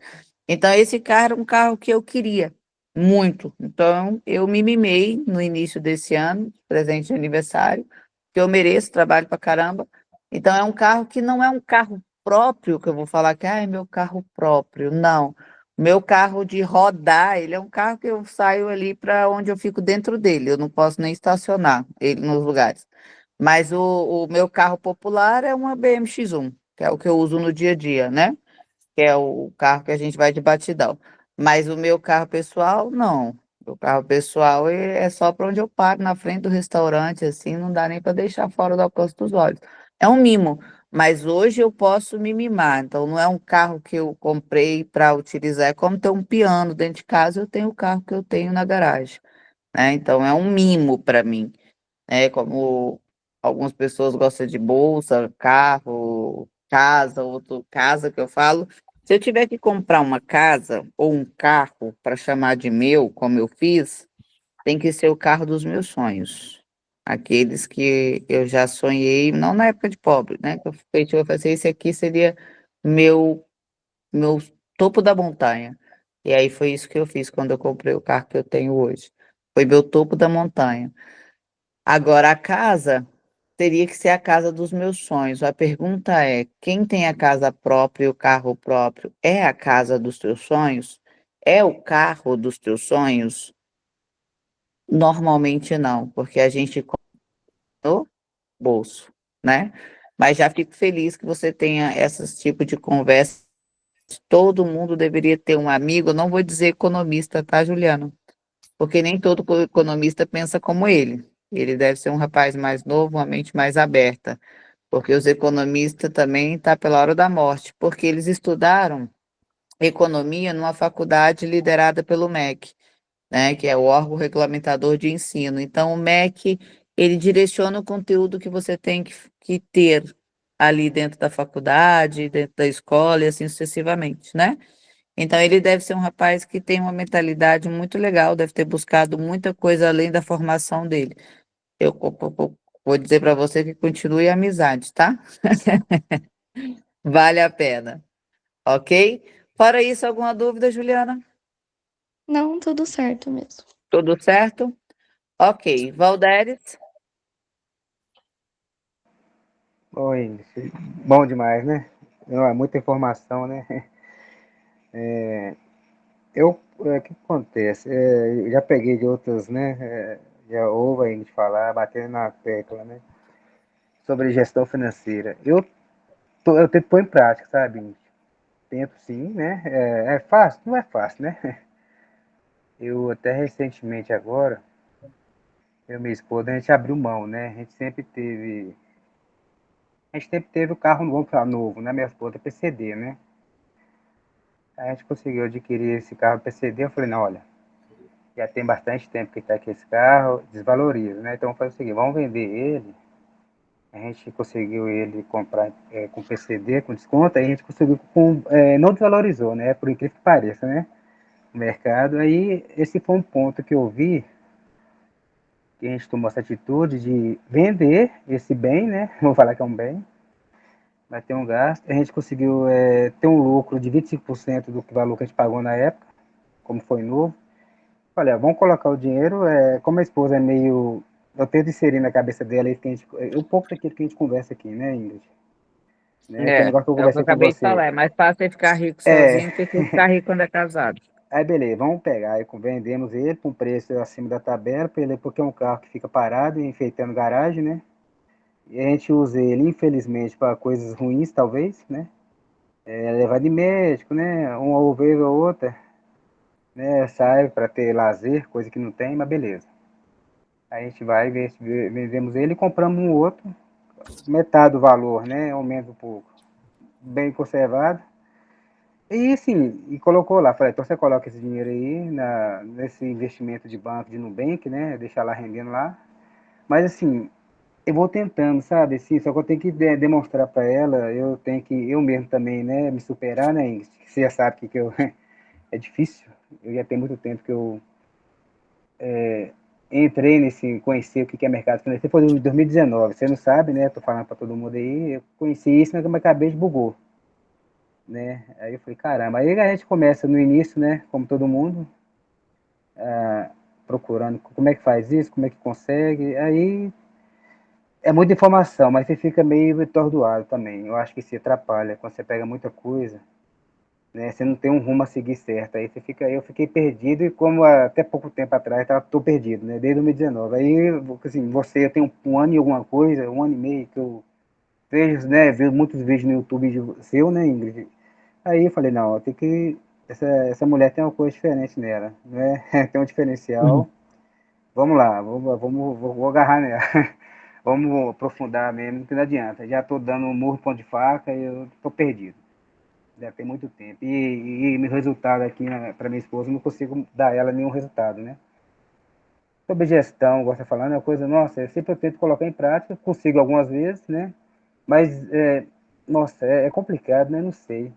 Então, esse carro era um carro que eu queria muito. Então, eu me mimei no início desse ano, presente de aniversário, que eu mereço, trabalho pra caramba. Então, é um carro que não é um carro próprio, que eu vou falar que é meu carro próprio. Não. Meu carro de rodar, ele é um carro que eu saio ali para onde eu fico dentro dele. Eu não posso nem estacionar ele nos lugares. Mas o meu carro popular é uma BM X1, que é o que eu uso no dia a dia, né? Que é o carro que a gente vai de batidão. Mas o meu carro pessoal, não. O carro pessoal é só para onde eu paro, na frente do restaurante, assim, não dá nem para deixar fora do alcance dos olhos. É um mimo, mas hoje eu posso me mimar. Então, não é um carro que eu comprei para utilizar, é como ter um piano dentro de casa, eu tenho o carro que eu tenho na garagem, né? Então, é um mimo para mim, né? Como algumas pessoas gostam de bolsa, carro, casa, outro casa que eu falo. Se eu tiver que comprar uma casa ou um carro para chamar de meu, como eu fiz, tem que ser o carro dos meus sonhos. Aqueles que eu já sonhei, não na época de pobre, né? Que eu falei assim, esse aqui seria meu, meu topo da montanha. E aí foi isso que eu fiz quando eu comprei o carro que eu tenho hoje. Foi meu topo da montanha. Agora, a casa teria que ser a casa dos meus sonhos. A pergunta é: quem tem a casa própria e o carro próprio é a casa dos teus sonhos? É o carro dos teus sonhos? Normalmente não, porque a gente compra no bolso, né? Mas já fico feliz que você tenha esses tipo de conversa. Todo mundo deveria ter um amigo, não vou dizer economista, tá, Juliano? Porque nem todo economista pensa como ele. Ele deve ser um rapaz mais novo, uma mente mais aberta, porque os economistas também estão pela hora da morte, porque eles estudaram economia numa faculdade liderada pelo MEC, né, que é o órgão regulamentador de ensino. Então, o MEC, ele direciona o conteúdo que você tem que ter ali dentro da faculdade, dentro da escola e assim sucessivamente, né? Então, ele deve ser um rapaz que tem uma mentalidade muito legal, deve ter buscado muita coisa além da formação dele. Eu vou dizer para você que continue a amizade, tá? Vale a pena, ok? Fora isso, alguma dúvida, Juliana? Não, tudo certo mesmo. Tudo certo? Ok. Valderes? Oi, bom demais, né? Não, é muita informação, né? O que acontece? Eu já peguei de outras, né? Já ouvo a gente falar, batendo na tecla, né? Sobre gestão financeira. Eu tento pôr em prática, sabe? Tento sim, né? É fácil? Não é fácil, né? Eu até recentemente agora, eu e minha esposa, a gente abriu mão, né? A gente sempre teve o carro, vamos falar novo, né? Minha esposa PCD, né? A gente conseguiu adquirir esse carro PCD, eu falei, não, olha, já tem bastante tempo que está aqui esse carro, desvaloriza, né? Então foi o seguinte, vamos vender ele. A gente conseguiu ele comprar com PCD, com desconto, aí a gente conseguiu não desvalorizou, né? Por incrível que pareça, né? O mercado. Aí esse foi um ponto que eu vi, que a gente tomou essa atitude de vender esse bem, né? Vou falar que é um bem, vai ter um gasto. A gente conseguiu ter um lucro de 25% do valor que a gente pagou na época, como foi novo. Olha, vamos colocar o dinheiro, como a esposa é meio... Eu tento inserir na cabeça dela isso que a gente, um pouco daquilo que a gente conversa aqui, né, Ingrid? Né, aquele negócio que eu É o que eu conversei com acabei de você. falar. É mais fácil você ficar rico É, sozinho do que você ficar rico quando é casado. aí beleza, vamos pegar, aí vendemos ele por um preço acima da tabela, porque é um carro que fica parado e enfeitando garagem, né? E a gente usa ele, infelizmente, para coisas ruins, talvez, né? Levar de médico, né? Uma vez ou outra, né? Sai para ter lazer, coisa que não tem, mas beleza. Aí a gente vai, vendemos ele e compramos um outro, metade do valor, né? Ou menos um pouco. Bem conservado. E sim, e colocou lá, falei, então você coloca esse dinheiro aí nesse investimento de banco de Nubank, né? Deixar lá rendendo lá. Mas assim, eu vou tentando, sabe? Assim, só que eu tenho que demonstrar para ela, eu tenho que, eu mesmo também, né, me superar, né? Ingrid? Você já sabe que eu, é difícil. Eu já tenho muito tempo que eu entrei conhecer o que é mercado financeiro, foi em 2019, você não sabe, né? Tô falando para todo mundo aí, eu conheci isso, mas minha cabeça bugou, né? Aí eu falei, caramba, aí a gente começa no início, né? Como todo mundo, procurando como é que faz isso, como é que consegue, aí é muita informação, mas você fica meio atordoado também, eu acho que se atrapalha, quando você pega muita coisa, né? Você não tem um rumo a seguir certo, aí eu fiquei perdido, e como até pouco tempo atrás, tô perdido, né? Desde 2019, aí, assim, eu tenho um ano e alguma coisa, um ano e meio, que eu vejo, né, vejo muitos vídeos no YouTube seu, né, Ingrid? Aí eu falei, não, essa mulher tem uma coisa diferente nela, né? Tem um diferencial. Vamos lá, vou agarrar nela. Vamos aprofundar mesmo, que não adianta. Já estou dando um murro, pão de faca, e eu estou perdido. Já tem muito tempo. E meu resultado aqui para minha esposa, eu não consigo dar ela nenhum resultado, né? Sobre gestão, gosta de falar, é uma coisa, nossa, eu tento colocar em prática, consigo algumas vezes, né? Mas, nossa, é complicado, né? Não sei.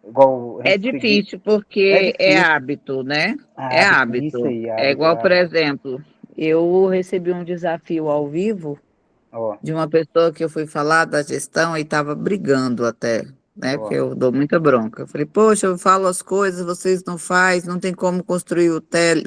Igual a É gente seguir. difícil É porque é difícil. hábito, né? É Hábito, isso hábito. aí, É hábito, igual, por hábito. exemplo, eu recebi um desafio ao vivo Ó, de uma pessoa que eu fui falar da gestão e estava brigando até, né? Porque ó. eu dou muita bronca. Eu falei, poxa, eu falo as coisas, vocês não fazem, não tem como construir o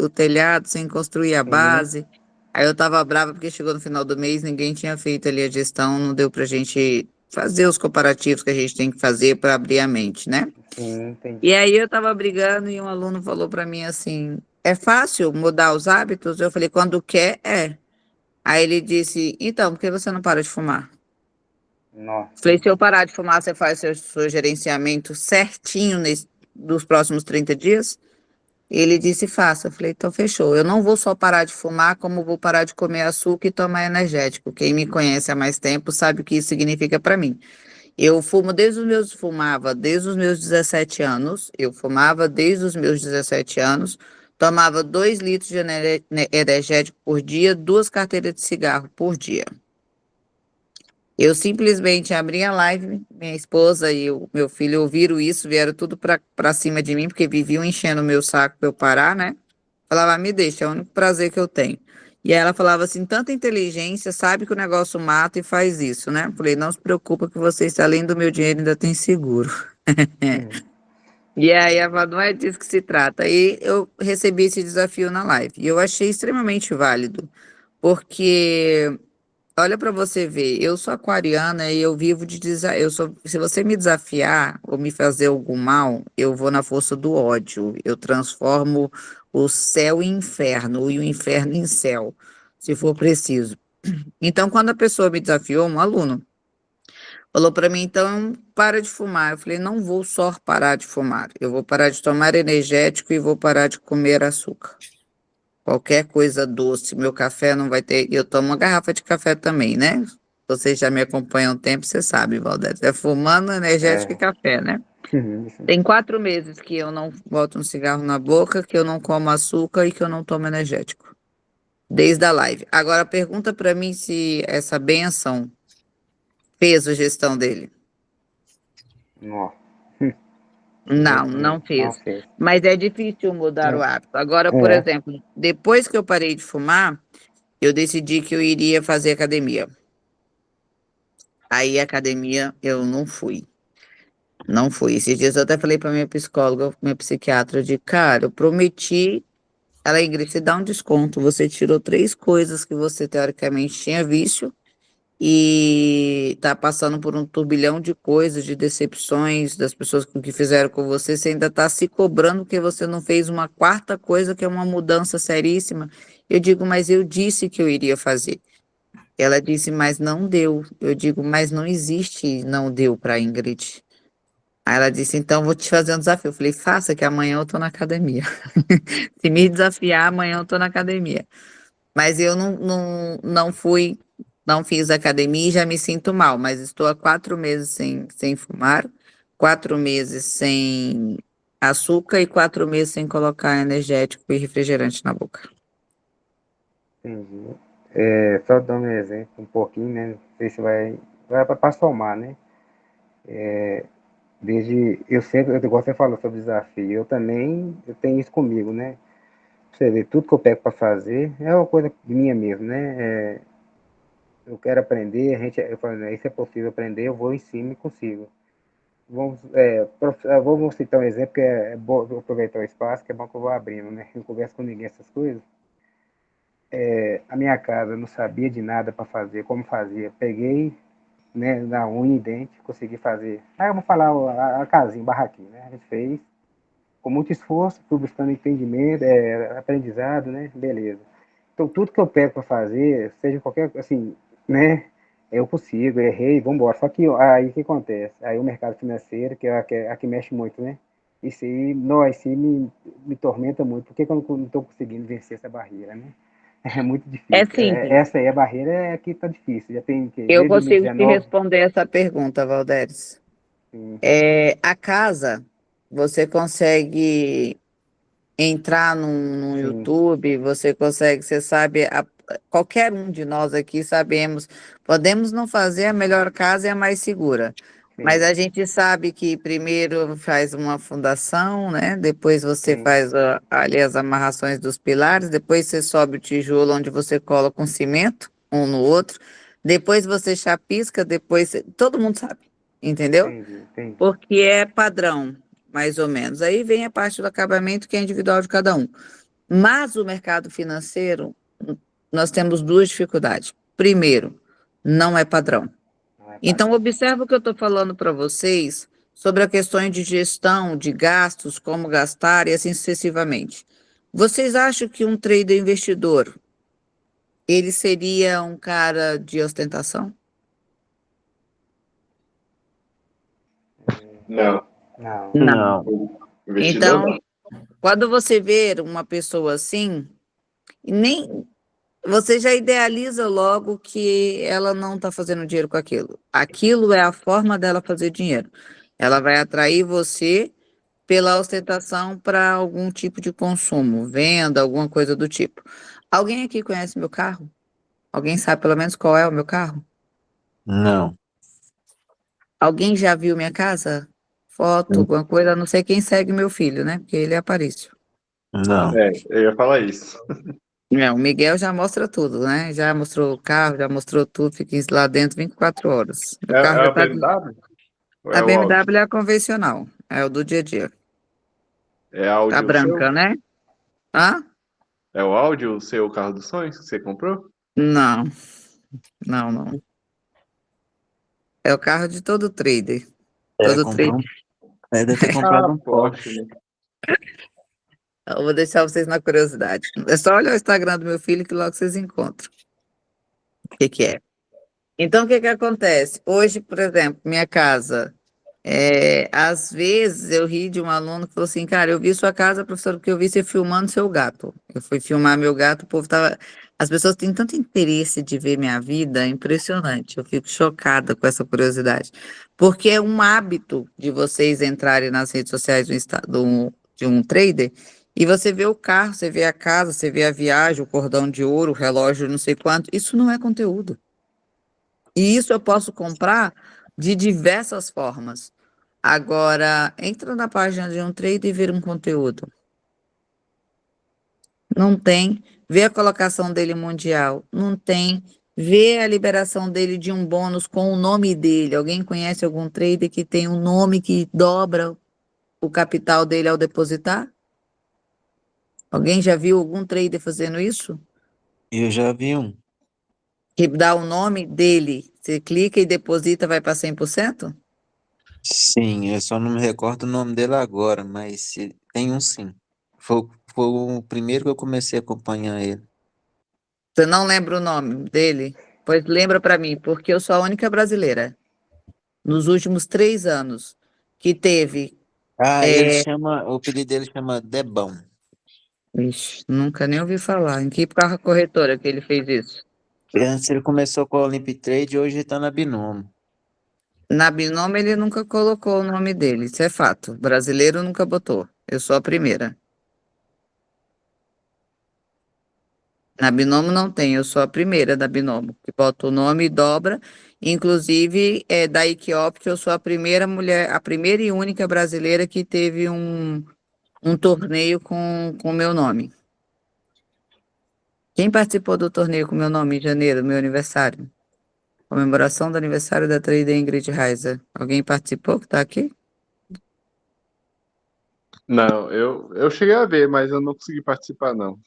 telhado sem construir a Sim, base. Aí eu estava brava porque chegou no final do mês, ninguém tinha feito ali a gestão, não deu pra gente fazer os comparativos que a gente tem que fazer para abrir a mente, né? sim, entendi. E aí eu estava brigando e um aluno falou para mim assim, é fácil mudar os hábitos? Eu falei, quando quer, é. Aí ele disse, então, por que você não para de fumar? Nossa. Falei, se eu parar de fumar, você faz seu gerenciamento certinho dos próximos 30 dias? Ele disse, faça. Eu falei, então fechou. Eu não vou só parar de fumar, como vou parar de comer açúcar e tomar energético. Quem me conhece há mais tempo sabe o que isso significa para mim. Eu fumava desde os meus 17 anos, tomava 2 litros de energético por dia, 2 carteiras de cigarro por dia. Eu simplesmente abri a live, minha esposa e o meu filho ouviram isso, vieram tudo para cima de mim, porque viviam enchendo o meu saco para eu parar, né? Falava, me deixa, é o único prazer que eu tenho. E aí ela falava assim, tanta inteligência, sabe que o negócio mata e faz isso, né? Falei, não se preocupa que vocês, além do meu dinheiro, ainda tem seguro. E aí ela falou, não é disso que se trata. Aí eu recebi esse desafio na live. E eu achei extremamente válido, porque olha para você ver, eu sou aquariana e eu vivo de se você me desafiar ou me fazer algum mal, eu vou na força do ódio. Eu transformo o céu em inferno e o inferno em céu, se for preciso. Então, quando a pessoa me desafiou, um aluno, falou para mim, então, para de fumar. Eu falei, não vou só parar de fumar, eu vou parar de tomar energético e vou parar de comer açúcar. Qualquer coisa doce, meu café não vai ter. Eu tomo uma garrafa de café também, né? Vocês já me acompanham há um tempo, você sabe, Valdez. É fumando, energético e café, né? Tem 4 meses que eu não boto um cigarro na boca, que eu não como açúcar e que eu não tomo energético. Desde a live. Agora, pergunta para mim se essa bênção fez a gestão dele. Nossa. Não, não Não fez. fez. Mas é difícil mudar o hábito. Agora, por É. exemplo, depois que eu parei de fumar, eu decidi que eu iria fazer academia. Aí, academia, eu não fui. Não fui. Esses dias eu até falei para minha psicóloga, minha psiquiatra, de cara, eu prometi. Ela, Ingrid, você dá um desconto. Você tirou 3 coisas que você teoricamente tinha vício e tá passando por um turbilhão de coisas, de decepções das pessoas com que fizeram com você. Você ainda tá se cobrando porque você não fez uma 4ª coisa, que é uma mudança seríssima. Eu digo, mas eu disse que eu iria fazer. Ela disse, mas não deu. Eu digo, mas não existe, não deu para Ingrid. Aí ela disse, então vou te fazer um desafio. Eu falei, faça que amanhã eu tô na academia. Se me desafiar, amanhã eu tô na academia. Mas eu não fui, não fiz academia e já me sinto mal, mas estou há 4 meses sem fumar, 4 meses sem açúcar e 4 meses sem colocar energético e refrigerante na boca. Entendi. Só dando um exemplo, um pouquinho, né? Não sei se vai para somar, né? Eu sempre, igual você falou sobre desafio, eu tenho isso comigo, né? Você vê, tudo que eu pego para fazer é uma coisa minha mesmo, né? Eu quero aprender, eu falo, né, isso é possível aprender, eu vou em cima e consigo. Vamos citar um exemplo que é bom, vou aproveitar o espaço, que é bom que eu vou abrindo, né? Eu não converso com ninguém essas coisas. A minha casa, eu não sabia de nada para fazer, como fazia. Peguei, né, na unha e dente, consegui fazer. Eu vou falar a casinha, o barraquinho, né? A gente fez com muito esforço, fui buscando entendimento, aprendizado, né? Beleza. Então, tudo que eu pego para fazer, seja qualquer, assim, né? Eu consigo, errei, vamos embora. Só que aí o que acontece? Aí o mercado financeiro, que é a que mexe muito, né? Isso aí, isso aí me tormenta muito. Por que eu não estou conseguindo vencer essa barreira, né? É muito difícil. É simples. Essa aí, a barreira que está difícil. Já tem que Eu desde consigo te 2019. responder essa pergunta, Valdez. A casa, você consegue entrar no Sim. YouTube, você sabe, qualquer um de nós aqui sabemos, podemos não fazer a melhor casa e a mais segura, Mas a gente sabe que primeiro faz uma fundação, né? Depois você Sim. faz ali as amarrações dos pilares, depois você sobe o tijolo onde você cola com cimento, um no outro, depois você chapisca, todo mundo sabe, entendeu? Entendi. Porque é padrão, mais ou menos. Aí vem a parte do acabamento que é individual de cada um. Mas o mercado financeiro, nós temos duas dificuldades. Primeiro, não é padrão. Então, observa o que eu estou falando para vocês sobre a questão de gestão de gastos, como gastar e assim sucessivamente. Vocês acham que um trader investidor, ele seria um cara de ostentação? Não. Não. Não. Investidor Então, não. quando você vê uma pessoa assim, nem você já idealiza logo que ela não está fazendo dinheiro com aquilo. Aquilo é a forma dela fazer dinheiro. Ela vai atrair você pela ostentação para algum tipo de consumo, venda, alguma coisa do tipo. Alguém aqui conhece meu carro? Alguém sabe pelo menos qual é o meu carro? Não. Alguém já viu minha casa? Foto, alguma coisa? A não sei quem segue meu filho, né? Porque ele é Aparício. Não. Eu ia falar isso. O Miguel já mostra tudo, né? Já mostrou o carro, já mostrou tudo, fica lá dentro 24 horas. O É carro a já tá. BMW? Ou A é o Audi? BMW é a convencional, é o do dia a dia. É Tá Audi o seu? branca, né? Hã? É o Audi o seu carro dos sonhos que você comprou? Não, não. É o carro de todo trader. Todo Comprou trader. deve ter comprado um Porsche, Porsche. né? Eu vou deixar vocês na curiosidade. É só olhar o Instagram do meu filho que logo vocês encontram. O que é? Então, o que acontece? Hoje, por exemplo, minha casa, às vezes eu ri de um aluno que falou assim, cara, eu vi sua casa, professor, porque eu vi você filmando seu gato. Eu fui filmar meu gato, o povo tava... As pessoas têm tanto interesse de ver minha vida, é impressionante. Eu fico chocada com essa curiosidade. Porque é um hábito de vocês entrarem nas redes sociais de um trader e você vê o carro, você vê a casa, você vê a viagem, o cordão de ouro, o relógio, não sei quanto. Isso não é conteúdo. E isso eu posso comprar de diversas formas. Agora, entra na página de um trader e vira um conteúdo. Não tem. Vê a colocação dele mundial. Não tem. Vê a liberação dele de um bônus com o nome dele. Alguém conhece algum trader que tem um nome que dobra o capital dele ao depositar? Alguém já viu algum trader fazendo isso? Eu já vi um. Que dá o nome dele. Você clica e deposita, vai para 100%? Sim, eu só não me recordo o nome dele agora, mas tem um sim. Foi o primeiro que eu comecei a acompanhar ele. Você não lembra o nome dele? Pois lembra para mim, porque eu sou a única brasileira, nos últimos 3 anos, que teve. O apelido dele chama Debão. Ixi, nunca nem ouvi falar. Em que carro corretora que ele fez isso? Antes ele começou com a Olympic Trade, hoje ele tá na Binomo. Na Binômio ele nunca colocou o nome dele, isso é fato. Brasileiro nunca botou. Eu sou a primeira. Na Binômio não tem, eu sou a primeira da Binômio, que bota o nome e dobra. Inclusive, é da Equiop, que eu sou a primeira mulher, a primeira e única brasileira que teve um torneio com o meu nome. Quem participou do torneio com meu nome em janeiro, meu aniversário? Comemoração do aniversário da trader Ingrid Reiser. Alguém participou que está aqui? Não, eu cheguei a ver, mas eu não consegui participar, não.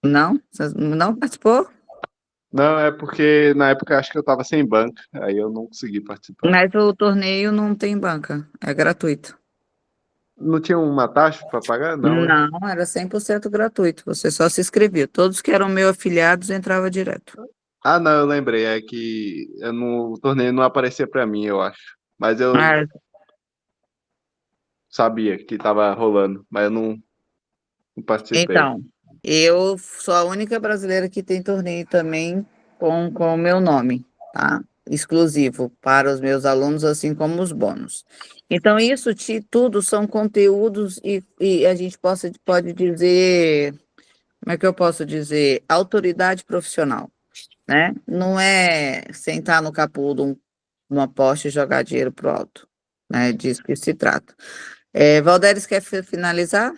Não? Você não participou? Não, é porque na época acho que eu estava sem banca, aí eu não consegui participar. Mas o torneio não tem banca, é gratuito. Não tinha uma taxa para pagar? Não, né? Não, era 100% gratuito. Você só se inscrevia. Todos que eram meus afiliados entravam direto. Ah, não, eu lembrei, é que o torneio não aparecia para mim, eu acho. Mas eu Ah, sabia que estava rolando, mas eu não participei. então, eu sou a única brasileira que tem torneio também com o meu nome, tá? Exclusivo para os meus alunos, assim como os bônus. Então, isso tudo são conteúdos e a gente pode dizer, como é que eu posso dizer? Autoridade profissional, né? Não é sentar no capô uma aposta e jogar dinheiro pro alto. É disso que se trata. Valderes, quer finalizar?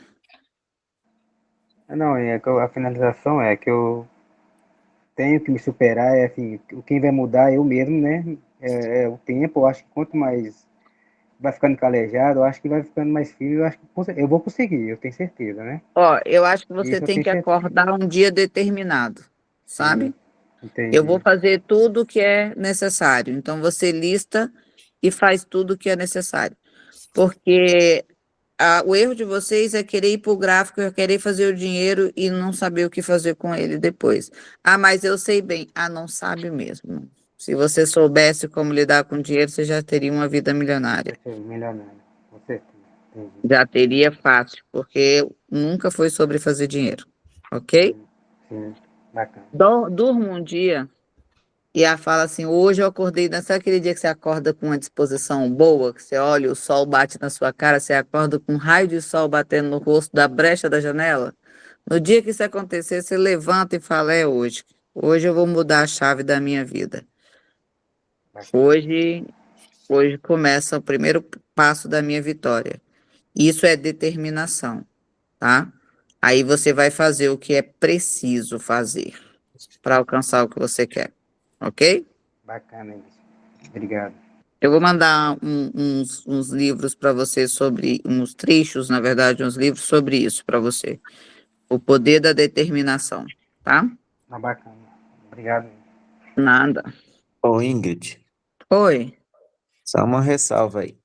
Não, a finalização é que eu tenho que me superar, assim, quem vai mudar é eu mesmo, né? O tempo, eu acho que quanto mais vai ficando calejado, eu acho que vai ficando mais firme, eu acho que eu vou conseguir, eu tenho certeza, né? Ó, eu acho que você Isso eu tem tenho que certeza. acordar um dia determinado, sabe? Eu vou Entendi. fazer tudo o que é necessário. Então, você lista e faz tudo o que é necessário. Porque o erro de vocês é querer ir para o gráfico, é querer fazer o dinheiro e não saber o que fazer com ele depois. Ah, mas eu sei bem. Ah, não sabe mesmo. Se você soubesse como lidar com dinheiro, você já teria uma vida milionária. Milionário, com certeza. Entendi. Já teria fácil, porque nunca foi sobre fazer dinheiro. Ok? Sim, bacana. Durma um dia. E ela fala assim, hoje eu acordei, sabe aquele dia que você acorda com uma disposição boa, que você olha, o sol bate na sua cara, você acorda com um raio de sol batendo no rosto da brecha da janela? No dia que isso acontecer, você levanta e fala, é hoje. Hoje eu vou mudar a chave da minha vida. Hoje começa o primeiro passo da minha vitória. Isso é determinação, tá? Aí você vai fazer o que é preciso fazer para alcançar o que você quer, ok? Bacana isso. Obrigado. Eu vou mandar uns livros para você sobre, uns trechos, na verdade, uns livros sobre isso para você. O poder da determinação, tá? Bacana. Obrigado. Nada. Ô, Ingrid, Oi. só uma ressalva aí.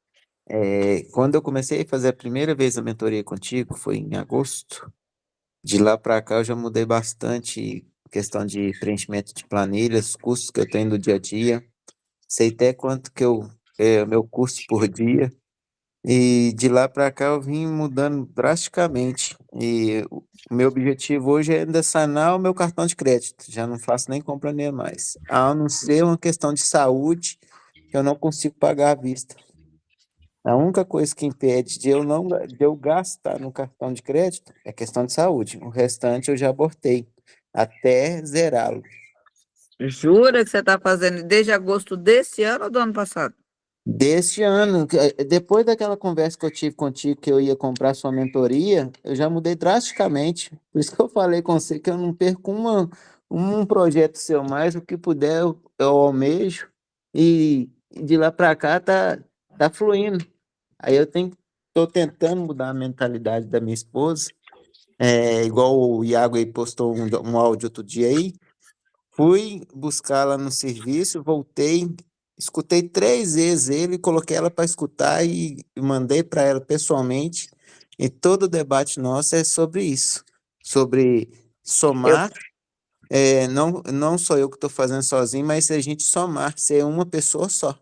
Quando eu comecei a fazer a primeira vez a mentoria contigo, foi em agosto. De lá para cá eu já mudei bastante questão de preenchimento de planilhas, custos que eu tenho no dia a dia. Sei até quanto que é o meu custo por dia. E de lá para cá eu vim mudando drasticamente. E o meu objetivo hoje é ainda sanar o meu cartão de crédito. Já não faço nem compra nem mais. A não ser uma questão de saúde que eu não consigo pagar à vista. A única coisa que impede de eu gastar no cartão de crédito é questão de saúde. O restante eu já abortei até zerá-lo. Jura que você está fazendo desde agosto desse ano ou do ano passado? Deste ano, depois daquela conversa que eu tive contigo que eu ia comprar sua mentoria, eu já mudei drasticamente. Por isso que eu falei com você que eu não perco um projeto seu mais, o que puder eu almejo. E de lá para cá tá fluindo. Aí tô tentando mudar a mentalidade da minha esposa. Igual o Iago aí postou um áudio outro dia aí. Fui buscar ela no serviço, voltei, escutei 3 vezes ele, coloquei ela para escutar e mandei para ela pessoalmente. E todo o debate nosso é sobre isso, sobre somar. Não sou eu que estou fazendo sozinho, mas se a gente somar, ser uma pessoa só.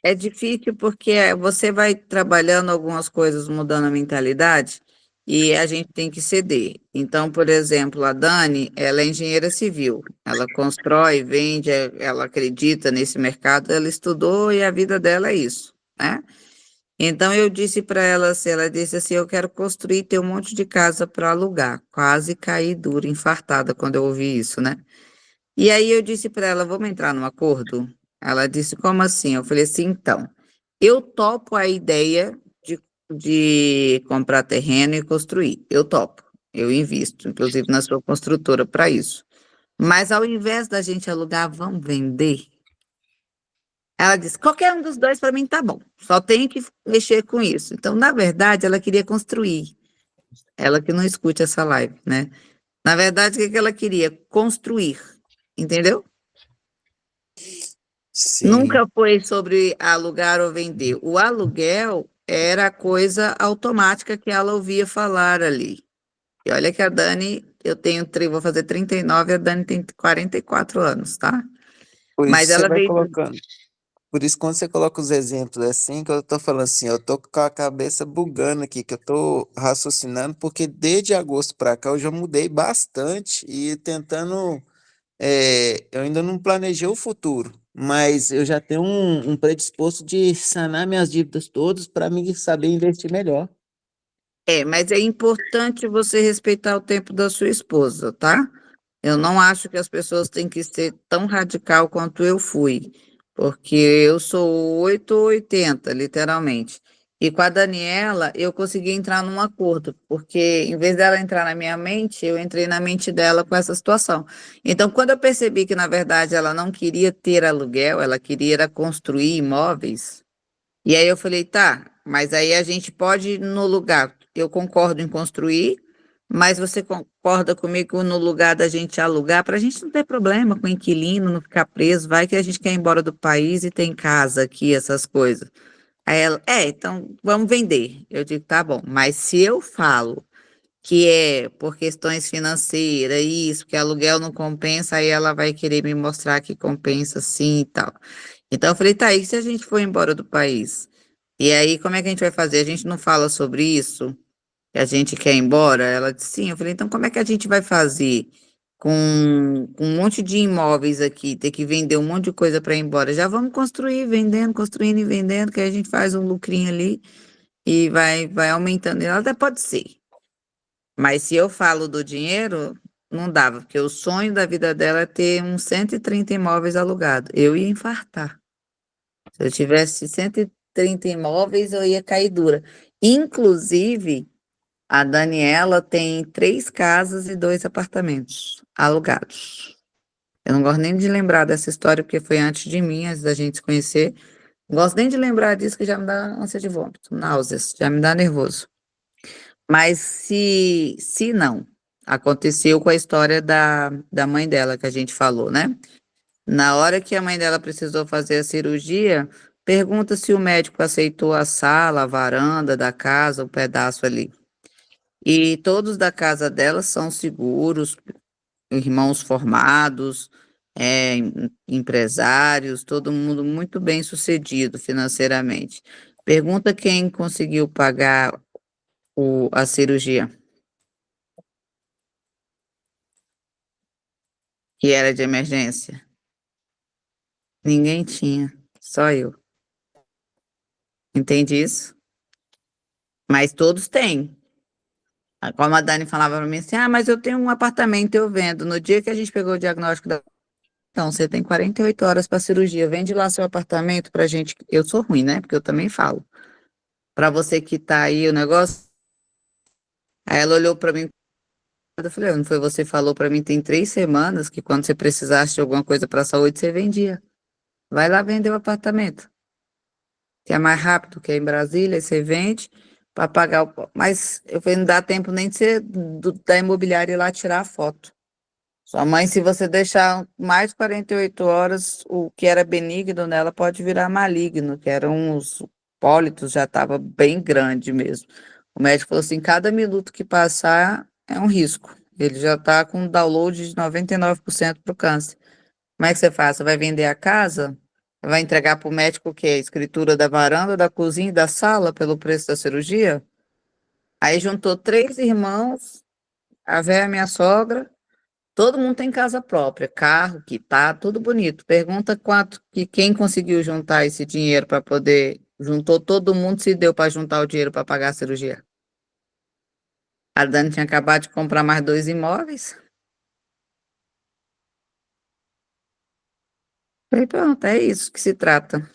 É difícil porque você vai trabalhando algumas coisas, mudando a mentalidade, e a gente tem que ceder. Então, por exemplo, a Dani, ela é engenheira civil, ela constrói, vende, ela acredita nesse mercado, ela estudou e a vida dela é isso, né? Então, eu disse para ela assim, ela disse assim, eu quero construir, ter um monte de casa para alugar. Quase caí dura, infartada quando eu ouvi isso, né? E aí eu disse para ela, vamos entrar num acordo? Ela disse, como assim? Eu falei assim, então, eu topo a ideia de comprar terreno e construir. Eu topo, eu invisto, inclusive na sua construtora para isso. Mas ao invés da gente alugar, vamos vender? Ela disse, qualquer um dos dois para mim tá bom, só tenho que mexer com isso. Então, na verdade, ela queria construir. Ela que não escute essa live, né? Na verdade, o que ela queria? Construir, entendeu? Sim. Nunca foi sobre alugar ou vender. O aluguel era a coisa automática que ela ouvia falar ali. E olha que a Dani, vou fazer 39, a Dani tem 44 anos, tá? Por isso Mas você ela vai veio. colocando. Por isso, quando você coloca os exemplos assim, que eu tô falando assim, eu tô com a cabeça bugando aqui, que eu tô raciocinando, porque desde agosto para cá eu já mudei bastante e tentando. Eu ainda não planejei o futuro, mas eu já tenho um predisposto de sanar minhas dívidas todas para mim saber investir melhor. Mas é importante você respeitar o tempo da sua esposa, tá? Eu não acho que as pessoas têm que ser tão radical quanto eu fui. porque eu sou 8 ou 80, literalmente. E com a Daniela, eu consegui entrar num acordo, porque em vez dela entrar na minha mente, eu entrei na mente dela com essa situação. Então, quando eu percebi que, na verdade, ela não queria ter aluguel, ela queria era construir imóveis, e aí eu falei, tá, mas aí a gente pode, no lugar, eu concordo em construir, mas você concorda comigo no lugar da gente alugar, para a gente não ter problema com inquilino, não ficar preso, vai que a gente quer ir embora do país e tem casa aqui, essas coisas. Aí ela, então vamos vender. Eu digo, tá bom, mas se eu falo que é por questões financeiras, isso, que aluguel não compensa, aí ela vai querer me mostrar que compensa sim e tal. Então eu falei, tá, e se a gente for embora do país? E aí, como é que a gente vai fazer? A gente não fala sobre isso? Que a gente quer ir embora? Ela disse sim. Eu falei, então como é que a gente vai fazer com um monte de imóveis aqui, ter que vender um monte de coisa para ir embora? Já vamos construir, vendendo, construindo e vendendo, que aí a gente faz um lucrinho ali e vai aumentando. Ela até pode ser. Mas se eu falo do dinheiro, não dava, porque o sonho da vida dela é ter uns 130 imóveis alugados. Eu ia infartar. Se eu tivesse 130 imóveis, eu ia cair dura. Inclusive, a Daniela tem 3 casas e 2 apartamentos alugados. Eu não gosto nem de lembrar dessa história, porque foi antes de mim, antes da gente se conhecer. Não gosto nem de lembrar disso, que já me dá ânsia de vômito, náuseas, já me dá nervoso. Mas se não, aconteceu com a história da mãe dela, que a gente falou, né? Na hora que a mãe dela precisou fazer a cirurgia, pergunta se o médico aceitou a sala, a varanda da casa, o pedaço ali. E todos da casa dela são seguros, irmãos formados, empresários, todo mundo muito bem sucedido financeiramente. Pergunta quem conseguiu pagar a cirurgia, que era de emergência. Ninguém tinha, só eu. Entende isso? Mas todos têm. Como a Dani falava para mim assim, mas eu tenho um apartamento, eu vendo. No dia que a gente pegou o diagnóstico então, você tem 48 horas para cirurgia, vende lá seu apartamento pra gente. Eu sou ruim, né? Porque eu também falo. Para você que tá aí o negócio. Aí ela olhou para mim, eu falei, não foi você que falou para mim, tem 3 semanas que quando você precisasse de alguma coisa para saúde, você vendia. Vai lá vender o apartamento. Que é mais rápido que é em Brasília, aí você vende para pagar o. Mas eu falei, não dá tempo nem de ser da imobiliária ir lá tirar a foto. Sua mãe, se você deixar mais de 48 horas, o que era benigno nela pode virar maligno, que eram os pólitos, já estava bem grande mesmo. O médico falou assim, cada minuto que passar é um risco. Ele já está com um download de 99% para o câncer. Como é que você faz? Você vai vender a casa? Vai entregar para o médico o quê? A escritura da varanda, da cozinha e da sala pelo preço da cirurgia? Aí juntou 3 irmãos, a véia, minha sogra. Todo mundo tem casa própria, carro, quitado, tudo bonito. Pergunta quanto que quem conseguiu juntar esse dinheiro para poder. Juntou todo mundo, se deu para juntar o dinheiro para pagar a cirurgia. A Dani tinha acabado de comprar mais 2 imóveis. Falei, pronto, é isso que se trata.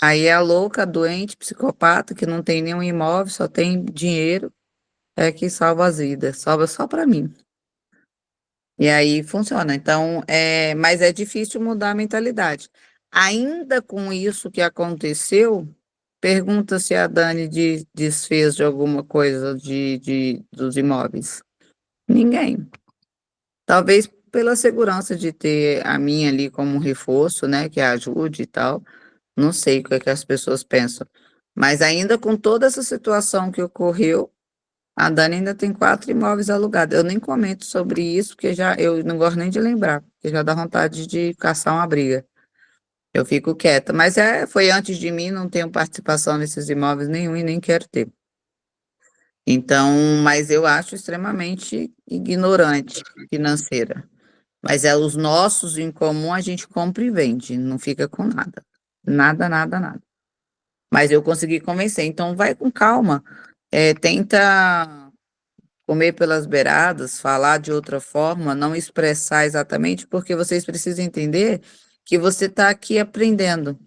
Aí é a louca, doente, psicopata, que não tem nenhum imóvel, só tem dinheiro, é que salva as vidas. Salva só para mim. E aí funciona. Então, mas é difícil mudar a mentalidade. Ainda com isso que aconteceu, pergunta se a Dani desfez de alguma coisa dos imóveis. Ninguém. Talvez pela segurança de ter a minha ali como um reforço, né, que ajude e tal. Não sei o que é que as pessoas pensam. Mas ainda com toda essa situação que ocorreu, a Dani ainda tem 4 imóveis alugados. Eu nem comento sobre isso, porque eu não gosto nem de lembrar, porque já dá vontade de caçar uma briga. Eu fico quieta. Mas foi antes de mim, não tenho participação nesses imóveis nenhum e nem quero ter. Então, mas eu acho extremamente ignorante financeira. Mas os nossos em comum a gente compra e vende, não fica com nada. Nada, nada, nada. Mas eu consegui convencer. Então, vai com calma. Tenta comer pelas beiradas, falar de outra forma, não expressar exatamente, porque vocês precisam entender que você está aqui aprendendo,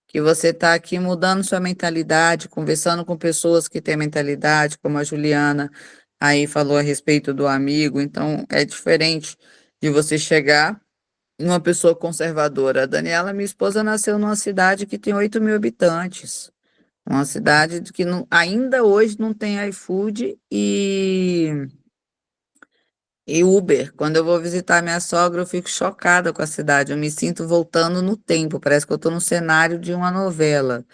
que você está aqui mudando sua mentalidade, conversando com pessoas que têm mentalidade, como a Juliana aí falou a respeito do amigo. Então, é diferente de você chegar em uma pessoa conservadora. A Daniela, minha esposa, nasceu numa cidade que tem 8.000 habitantes. Uma cidade que ainda hoje não tem iFood e Uber. Quando eu vou visitar minha sogra, eu fico chocada com a cidade. Eu me sinto voltando no tempo. Parece que eu estou no cenário de uma novela.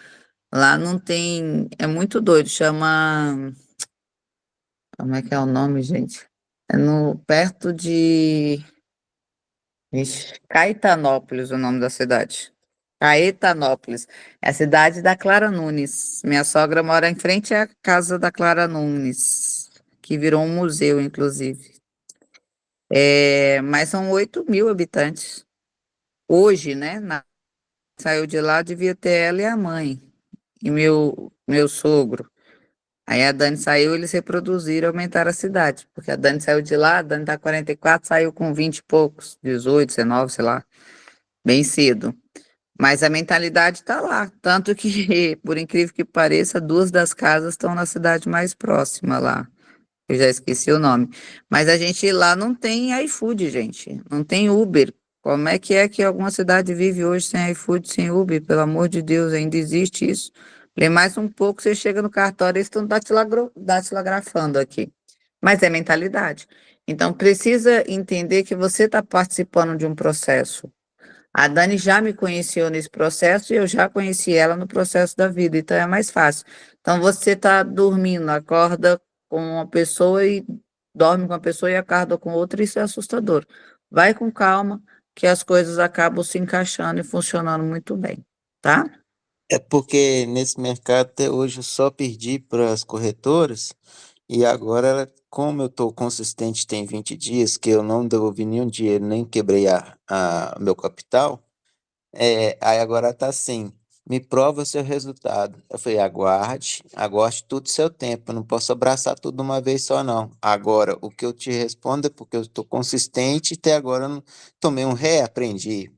Lá não tem. É muito doido. Chama. Como é que é o nome, gente? É perto de. Ixi, Caetanópolis, o nome da cidade. Caetanópolis. É a cidade da Clara Nunes. Minha sogra mora em frente à casa da Clara Nunes, que virou um museu, inclusive. Mas são 8.000 habitantes. Hoje, né? Saiu de lá, devia ter ela e a mãe. E meu sogro. Aí a Dani saiu, eles reproduziram, aumentaram a cidade. Porque a Dani saiu de lá, a Dani tá 44, saiu com 20 e poucos, 18, 19, sei lá. Bem cedo. Mas a mentalidade está lá. Tanto que, por incrível que pareça, 2 das casas estão na cidade mais próxima lá. Eu já esqueci o nome. Mas a gente lá não tem iFood, gente. Não tem Uber. Como é que alguma cidade vive hoje sem iFood, sem Uber? Pelo amor de Deus, ainda existe isso. Falei, mais um pouco, você chega no cartório e eles estão datilografando aqui. Mas é mentalidade. Então, precisa entender que você está participando de um processo. A Dani já me conheceu nesse processo e eu já conheci ela no processo da vida, então é mais fácil. Então, você está dormindo, acorda com uma pessoa e dorme com uma pessoa e acorda com outra, isso é assustador. Vai com calma, que as coisas acabam se encaixando e funcionando muito bem, tá? É porque nesse mercado até hoje eu só perdi para as corretoras e agora, como eu estou consistente tem 20 dias, que eu não devolvi nenhum dinheiro, nem quebrei meu capital, aí agora tá assim, me prova seu resultado. Eu falei, aguarde tudo seu tempo, eu não posso abraçar tudo de uma vez só não. Agora, o que eu te respondo é porque eu estou consistente, até agora eu não tomei um aprendi,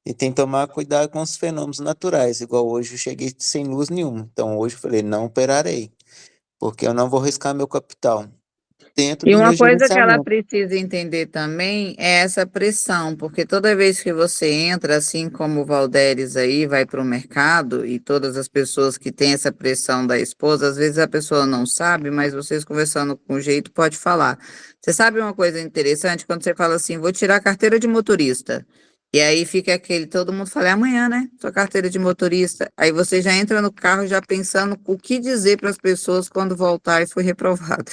e tem que tomar cuidado com os fenômenos naturais, igual hoje eu cheguei sem luz nenhuma, então hoje eu falei, não operarei, porque eu não vou riscar meu capital, dentro E do meu uma coisa que ela gerenciamento. precisa entender também é essa pressão, porque toda vez que você entra, assim como o Valderes aí vai para o mercado e todas as pessoas que têm essa pressão da esposa, às vezes a pessoa não sabe, mas vocês conversando com jeito pode falar. Você sabe uma coisa interessante quando você fala assim, vou tirar a carteira de motorista. E aí fica todo mundo fala, é amanhã, né? Sua carteira de motorista. Aí você já entra no carro já pensando o que dizer para as pessoas quando voltar e foi reprovado.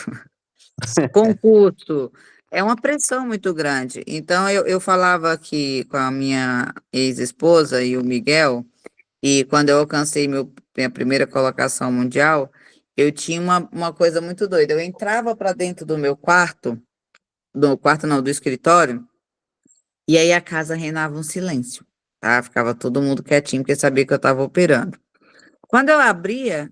Concurso. É uma pressão muito grande. Então, eu falava aqui com a minha ex-esposa e o Miguel, e quando eu alcancei minha primeira colocação mundial, eu tinha uma coisa muito doida. Eu entrava para dentro do meu quarto, do quarto não, do escritório, e aí a casa reinava um silêncio, tá? Ficava todo mundo quietinho, porque sabia que eu estava operando. Quando eu abria,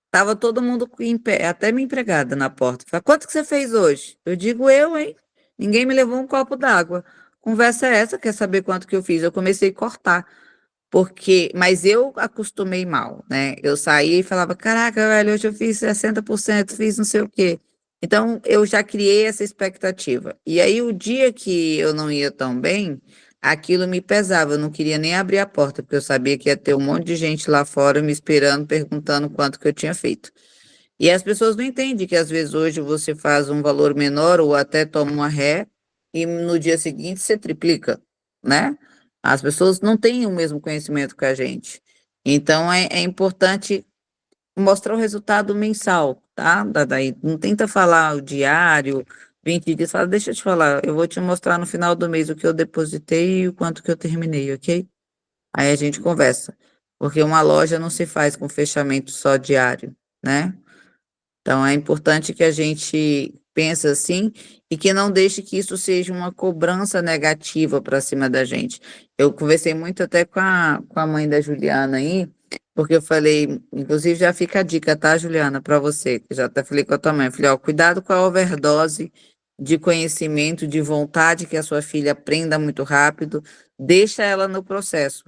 tava todo mundo em pé, até minha empregada na porta. Fala, quanto que você fez hoje? Eu digo, hein? Ninguém me levou um copo d'água. Conversa é essa, quer saber quanto que eu fiz? Eu comecei a cortar, mas eu acostumei mal, né? Eu saía e falava, caraca, velho, hoje eu fiz 60%, fiz não sei o quê. Então, eu já criei essa expectativa. E aí, o dia que eu não ia tão bem, aquilo me pesava, eu não queria nem abrir a porta, porque eu sabia que ia ter um monte de gente lá fora me esperando, perguntando quanto que eu tinha feito. E as pessoas não entendem que às vezes hoje você faz um valor menor ou até toma uma ré e no dia seguinte você triplica, né? As pessoas não têm o mesmo conhecimento que a gente. Então é importante mostrar o resultado mensal, tá? Daí não tenta falar o diário, 20 dias, fala, deixa eu te falar, eu vou te mostrar no final do mês o que eu depositei e o quanto que eu terminei, ok? Aí a gente conversa, porque uma loja não se faz com fechamento só diário, né? Então, é importante que a gente pense assim e que não deixe que isso seja uma cobrança negativa para cima da gente. Eu conversei muito até com a mãe da Juliana aí, porque eu falei, inclusive já fica a dica, tá, Juliana, para você, que já até falei com a tua mãe, eu falei, ó, cuidado com a overdose de conhecimento, de vontade que a sua filha aprenda muito rápido, deixa ela no processo.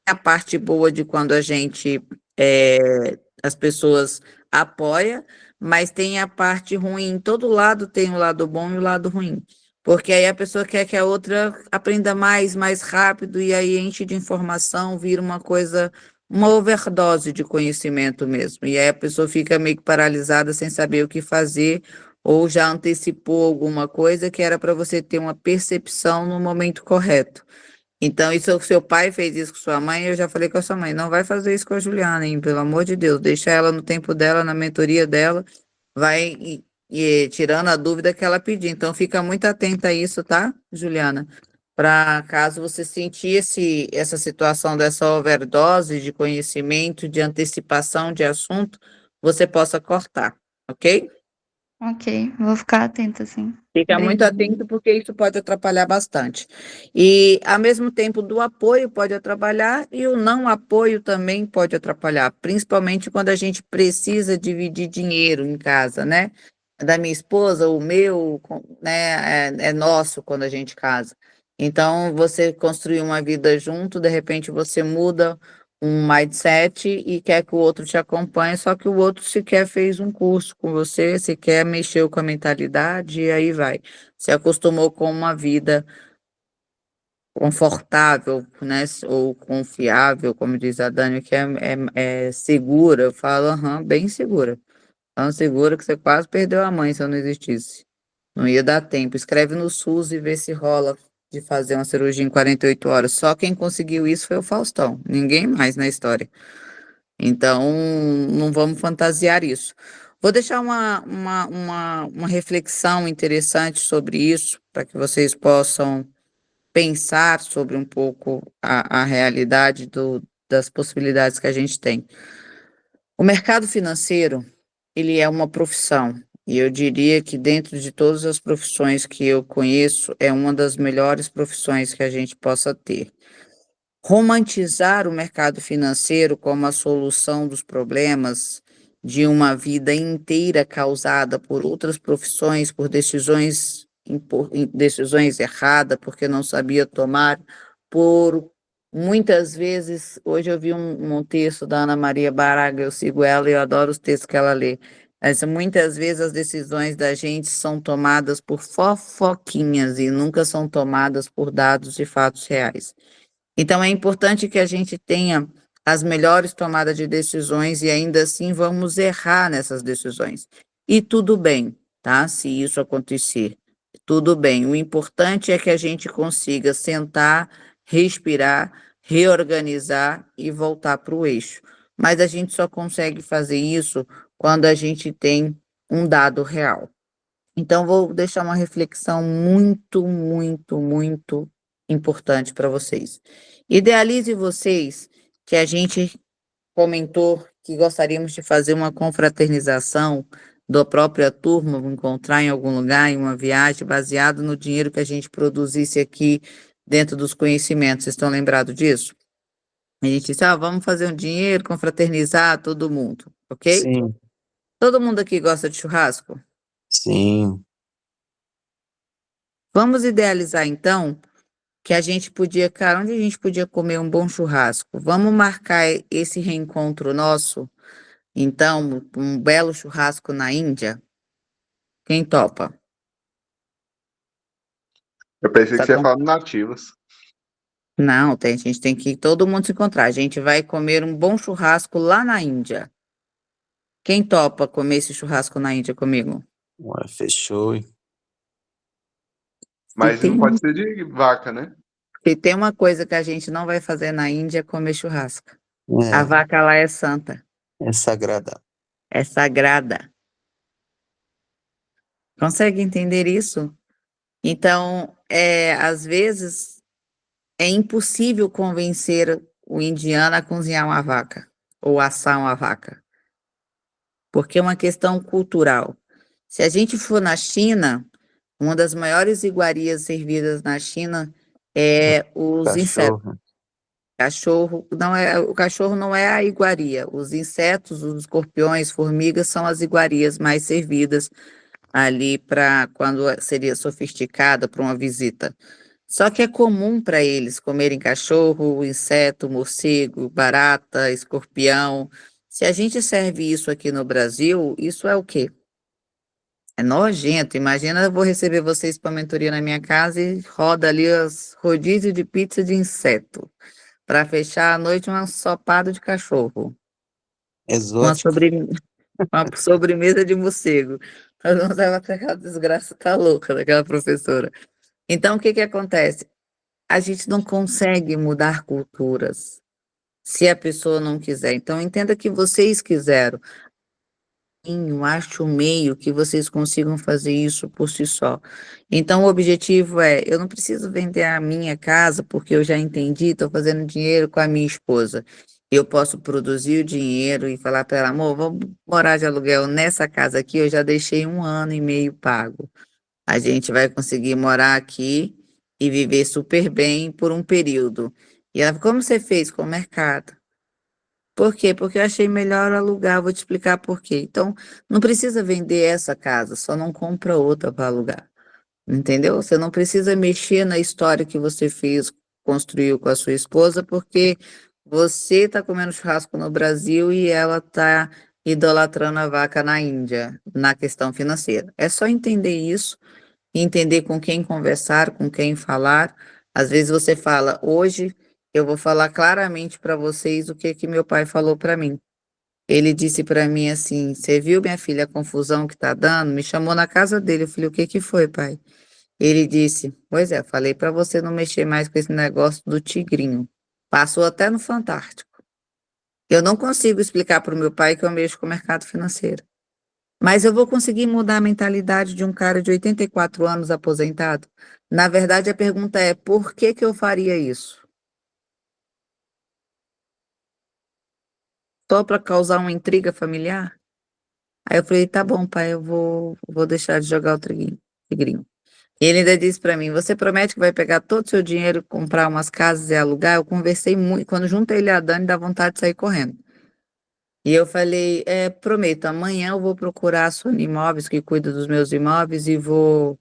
A parte boa de quando a gente, as pessoas apoia, mas tem a parte ruim. Todo lado tem o lado bom e o lado ruim. Porque aí a pessoa quer que a outra aprenda mais rápido, e aí enche de informação, vira uma coisa, uma overdose de conhecimento mesmo. E aí a pessoa fica meio que paralisada, sem saber o que fazer, ou já antecipou alguma coisa que era para você ter uma percepção no momento correto. Então, isso, o seu pai fez isso com sua mãe, eu já falei com a sua mãe, não vai fazer isso com a Juliana, hein? Pelo amor de Deus, deixa ela no tempo dela, na mentoria dela, vai tirando a dúvida que ela pedir. Então, fica muito atenta a isso, tá, Juliana? Para caso você sentir essa situação dessa overdose de conhecimento, de antecipação de assunto, você possa cortar, ok? Ok, vou ficar atenta, sim. Fica muito Obrigada. atento, porque isso pode atrapalhar bastante. E, ao mesmo tempo, do apoio pode atrapalhar e o não apoio também pode atrapalhar, principalmente quando a gente precisa dividir dinheiro em casa, né? Da minha esposa, o meu, né, é nosso quando a gente casa. Então, você construir uma vida junto, de repente você muda um mindset e quer que o outro te acompanhe, só que o outro sequer fez um curso com você, sequer mexeu com a mentalidade, e aí vai. Se acostumou com uma vida confortável, né, ou confiável, como diz a Dani, que é segura. Eu falo, aham, bem segura. Tão segura que você quase perdeu a mãe se eu não existisse. Não ia dar tempo. Escreve no SUS e vê se rola de fazer uma cirurgia em 48 horas. Só quem conseguiu isso foi o Faustão, ninguém mais na história. Então, não vamos fantasiar isso. Vou deixar uma reflexão interessante sobre isso, para que vocês possam pensar sobre um pouco a realidade das possibilidades que a gente tem. O mercado financeiro, ele é uma profissão, e eu diria que dentro de todas as profissões que eu conheço, é uma das melhores profissões que a gente possa ter. Romantizar o mercado financeiro como a solução dos problemas de uma vida inteira causada por outras profissões, por decisões erradas, porque não sabia tomar, por muitas vezes, hoje eu vi um texto da Ana Maria Braga, eu sigo ela e eu adoro os textos que ela lê, mas muitas vezes as decisões da gente são tomadas por fofoquinhas e nunca são tomadas por dados e fatos reais. Então, é importante que a gente tenha as melhores tomadas de decisões e ainda assim vamos errar nessas decisões. E tudo bem, tá? Se isso acontecer, tudo bem. O importante é que a gente consiga sentar, respirar, reorganizar e voltar para o eixo. Mas a gente só consegue fazer isso quando a gente tem um dado real. Então, vou deixar uma reflexão muito importante para vocês. Idealize vocês que a gente comentou que gostaríamos de fazer uma confraternização da própria turma, encontrar em algum lugar, em uma viagem, baseado no dinheiro que a gente produzisse aqui dentro dos conhecimentos. Vocês estão lembrados disso? A gente disse, vamos fazer um dinheiro, confraternizar todo mundo, ok? Sim, Todo mundo aqui gosta de churrasco? sim. Vamos idealizar, então, que a gente podia, cara, onde a gente podia comer um bom churrasco? Vamos marcar esse reencontro nosso, então, um belo churrasco na Índia? Quem topa? Eu pensei que Tá você ia com- falar de nativos. Não, a gente tem que todo mundo se encontrar. A gente vai comer um bom churrasco lá na Índia. Quem topa comer esse churrasco na Índia comigo? Ué, fechou. Hein? Mas tem, não pode ser de vaca, né? se tem uma coisa que a gente não vai fazer na Índia, é comer churrasco. A É, vaca lá é santa, é sagrada. é sagrada. Consegue entender isso? Então, às vezes, é impossível convencer o indiano a cozinhar uma vaca ou assar uma vaca, porque é uma questão cultural. Se a gente for na China, uma das maiores iguarias servidas na China é os insetos. Cachorro. O cachorro não é a iguaria. Os insetos, os escorpiões, formigas são as iguarias mais servidas ali para quando seria sofisticada para uma visita. Só que é comum para eles comerem cachorro, inseto, morcego, barata, escorpião. Se a gente serve isso aqui no Brasil, isso é o quê? É nojento. Imagina, eu vou receber vocês para mentoria na minha casa e roda ali os rodízio de pizza de inseto. Para fechar a noite, uma ensopada de cachorro. Uma Exótico. uma sobremesa de morcego. Nós vamos levar até aquela desgraça tá louca daquela professora. Então, o que que acontece? A gente não consegue mudar culturas se a pessoa não quiser. Então, entenda que vocês quiseram. Acho um meio que vocês consigam fazer isso por si só. Então, o objetivo é, eu não preciso vender a minha casa porque eu já entendi, estou fazendo dinheiro com a minha esposa. Eu posso produzir o dinheiro e falar para ela, amor, vamos morar de aluguel nessa casa aqui, eu já deixei 1 ano e meio pago. A gente vai conseguir morar aqui e viver super bem por um período. E ela, como você fez com o mercado? Por quê? Porque eu achei melhor alugar, vou te explicar por quê. Então, não precisa vender essa casa, só não compra outra para alugar. Entendeu? Você não precisa mexer na história que você fez, construiu com a sua esposa, porque você está comendo churrasco no Brasil e ela está idolatrando a vaca na Índia, na questão financeira. É só entender isso, entender com quem conversar, com quem falar. Às vezes você fala, hoje eu vou falar claramente para vocês o que que meu pai falou para mim. Ele disse para mim assim: você viu, minha filha, a confusão que tá dando? Me chamou na casa dele. Eu falei: o que que foi, pai? Ele disse: pois é, falei para você não mexer mais com esse negócio do tigrinho. Passou até no Fantástico. Eu não consigo explicar para o meu pai que eu mexo com o mercado financeiro. Mas eu vou conseguir mudar a mentalidade de um cara de 84 anos aposentado? Na verdade, a pergunta é: por que que eu faria isso? Só para causar uma intriga familiar? Aí eu falei: tá bom, pai, eu vou deixar de jogar o tigrinho. E ele ainda disse para mim: você promete que vai pegar todo o seu dinheiro, comprar umas casas e alugar? Eu conversei muito. Quando juntei ele e a Dani, dá vontade de sair correndo. E eu falei: prometo, amanhã eu vou procurar a Sony Imóveis, que cuida dos meus imóveis, e vou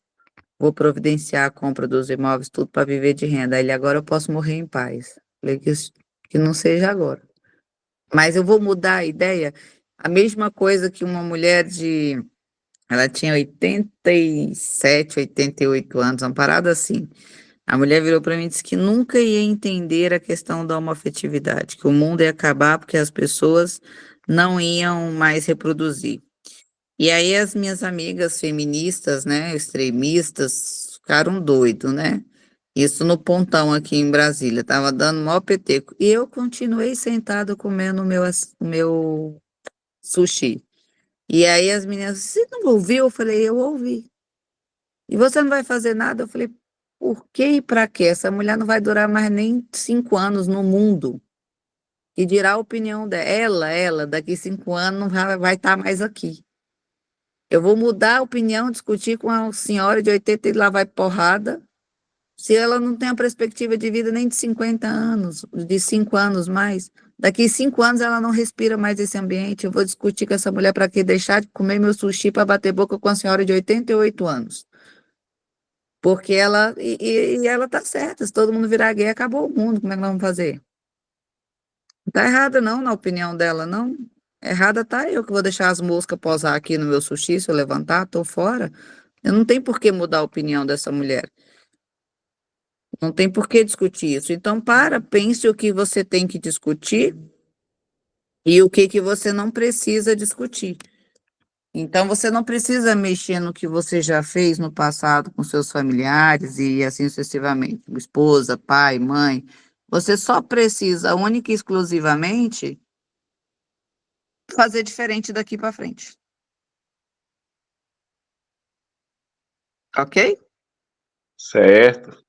providenciar a compra dos imóveis, tudo para viver de renda. Aí ele: agora eu posso morrer em paz. Falei que não seja agora. Mas eu vou mudar a ideia. A mesma coisa que uma mulher de. Ela tinha 87, 88 anos, uma parada assim. A mulher virou para mim e disse que nunca ia entender a questão da homoafetividade, que o mundo ia acabar porque as pessoas não iam mais reproduzir. E aí as minhas amigas feministas, né, extremistas, ficaram doidos, né? Isso no Pontão aqui em Brasília, tava dando maior peteco. E eu continuei sentada comendo o meu sushi. E aí as meninas, você não ouviu? Eu falei: eu ouvi. E você não vai fazer nada? Eu falei: por que e para quê? Essa mulher não vai durar mais nem 5 anos no mundo. E dirá a opinião dela, ela, daqui 5 anos não vai estar mais aqui. Eu vou mudar a opinião, discutir com a senhora de 80 e lá vai porrada, se ela não tem a perspectiva de vida nem de 50 anos, de 5 anos mais. Daqui 5 anos ela não respira mais esse ambiente. Eu vou discutir com essa mulher para que deixar de comer meu sushi para bater boca com a senhora de 88 anos. Porque ela, e ela tá certa, se todo mundo virar gay, acabou o mundo, como é que nós vamos fazer? Não tá errada não, na opinião dela, não. Errada tá eu que vou deixar as moscas posar aqui no meu sushi, se eu levantar, tô fora. Eu não tenho por que mudar a opinião dessa mulher. Não tem por que discutir isso. Então, pense o que você tem que discutir e o que você não precisa discutir. Então, você não precisa mexer no que você já fez no passado com seus familiares e assim sucessivamente, esposa, pai, mãe. Você só precisa, única e exclusivamente, fazer diferente daqui para frente. Ok? Certo.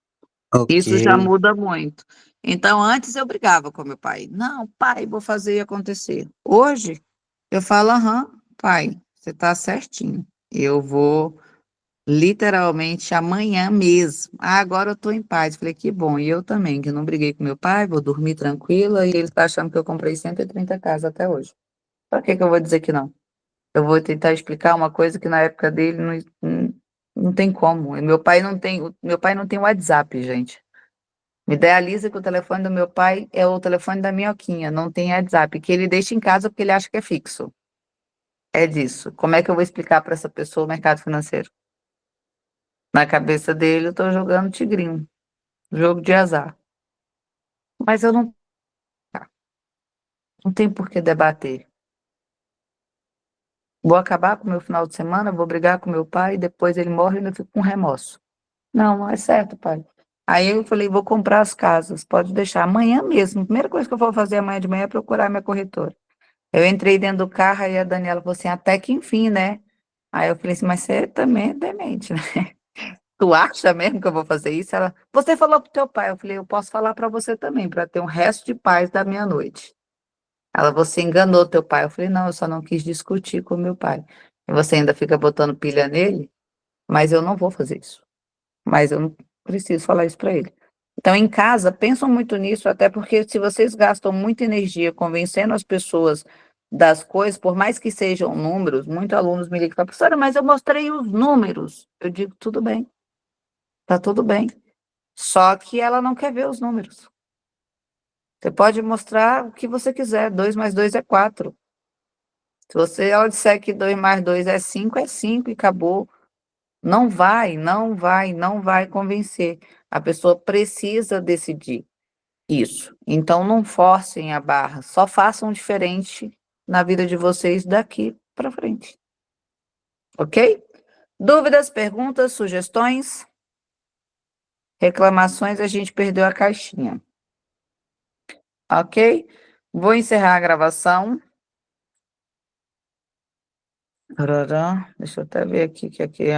Isso já Ok. muda muito. Então, antes eu brigava com meu pai. Não, pai, vou fazer e acontecer. Hoje, eu falo: aham, pai, você está certinho. Eu vou literalmente amanhã mesmo. Ah, agora eu estou em paz. Falei: que bom. E eu também, que eu não briguei com meu pai, vou dormir tranquila. E ele está achando que eu comprei 130 casas até hoje. Para que eu vou dizer que não? Eu vou tentar explicar uma coisa que na época dele não tem como. E meu pai não tem WhatsApp, gente. Me idealiza que o telefone do meu pai é o telefone da minhoquinha, não tem WhatsApp, que ele deixa em casa porque ele acha que é fixo. É disso. Como é que eu vou explicar para essa pessoa o mercado financeiro? Na cabeça dele, eu estou jogando tigrinho, jogo de azar. Mas eu não tenho por que debater. Vou acabar com o meu final de semana, vou brigar com meu pai, depois ele morre e eu ainda fico com remorso. Não é certo, pai. Aí eu falei, vou comprar as casas, pode deixar. Amanhã mesmo, a primeira coisa que eu vou fazer amanhã de manhã é procurar minha corretora. Eu entrei dentro do carro e a Daniela falou assim, até que enfim, né? Aí eu falei assim, mas você também é demente, né? Tu acha mesmo que eu vou fazer isso? Ela, você falou pro teu pai. Eu falei, eu posso falar para você também, para ter um resto de paz da meia-noite. Ela, você enganou teu pai. Eu falei, não, eu só não quis discutir com meu pai. E você ainda fica botando pilha nele, mas eu não vou fazer isso. Mas eu não preciso falar isso para ele. Então, em casa, pensam muito nisso, até porque se vocês gastam muita energia convencendo as pessoas das coisas, por mais que sejam números, muitos alunos me ligam e falam, professora, mas eu mostrei os números. Eu digo, tudo bem, tá tudo bem. Só que ela não quer ver os números. Você pode mostrar o que você quiser, 2 mais 2 é 4. Se ela disser que 2 mais 2 é 5 e acabou. Não vai convencer. A pessoa precisa decidir isso. Então, não forcem a barra, só façam diferente na vida de vocês daqui para frente. Ok? Dúvidas, perguntas, sugestões? Reclamações, a gente perdeu a caixinha. Ok? Vou encerrar a gravação. Deixa eu até ver aqui que aqui é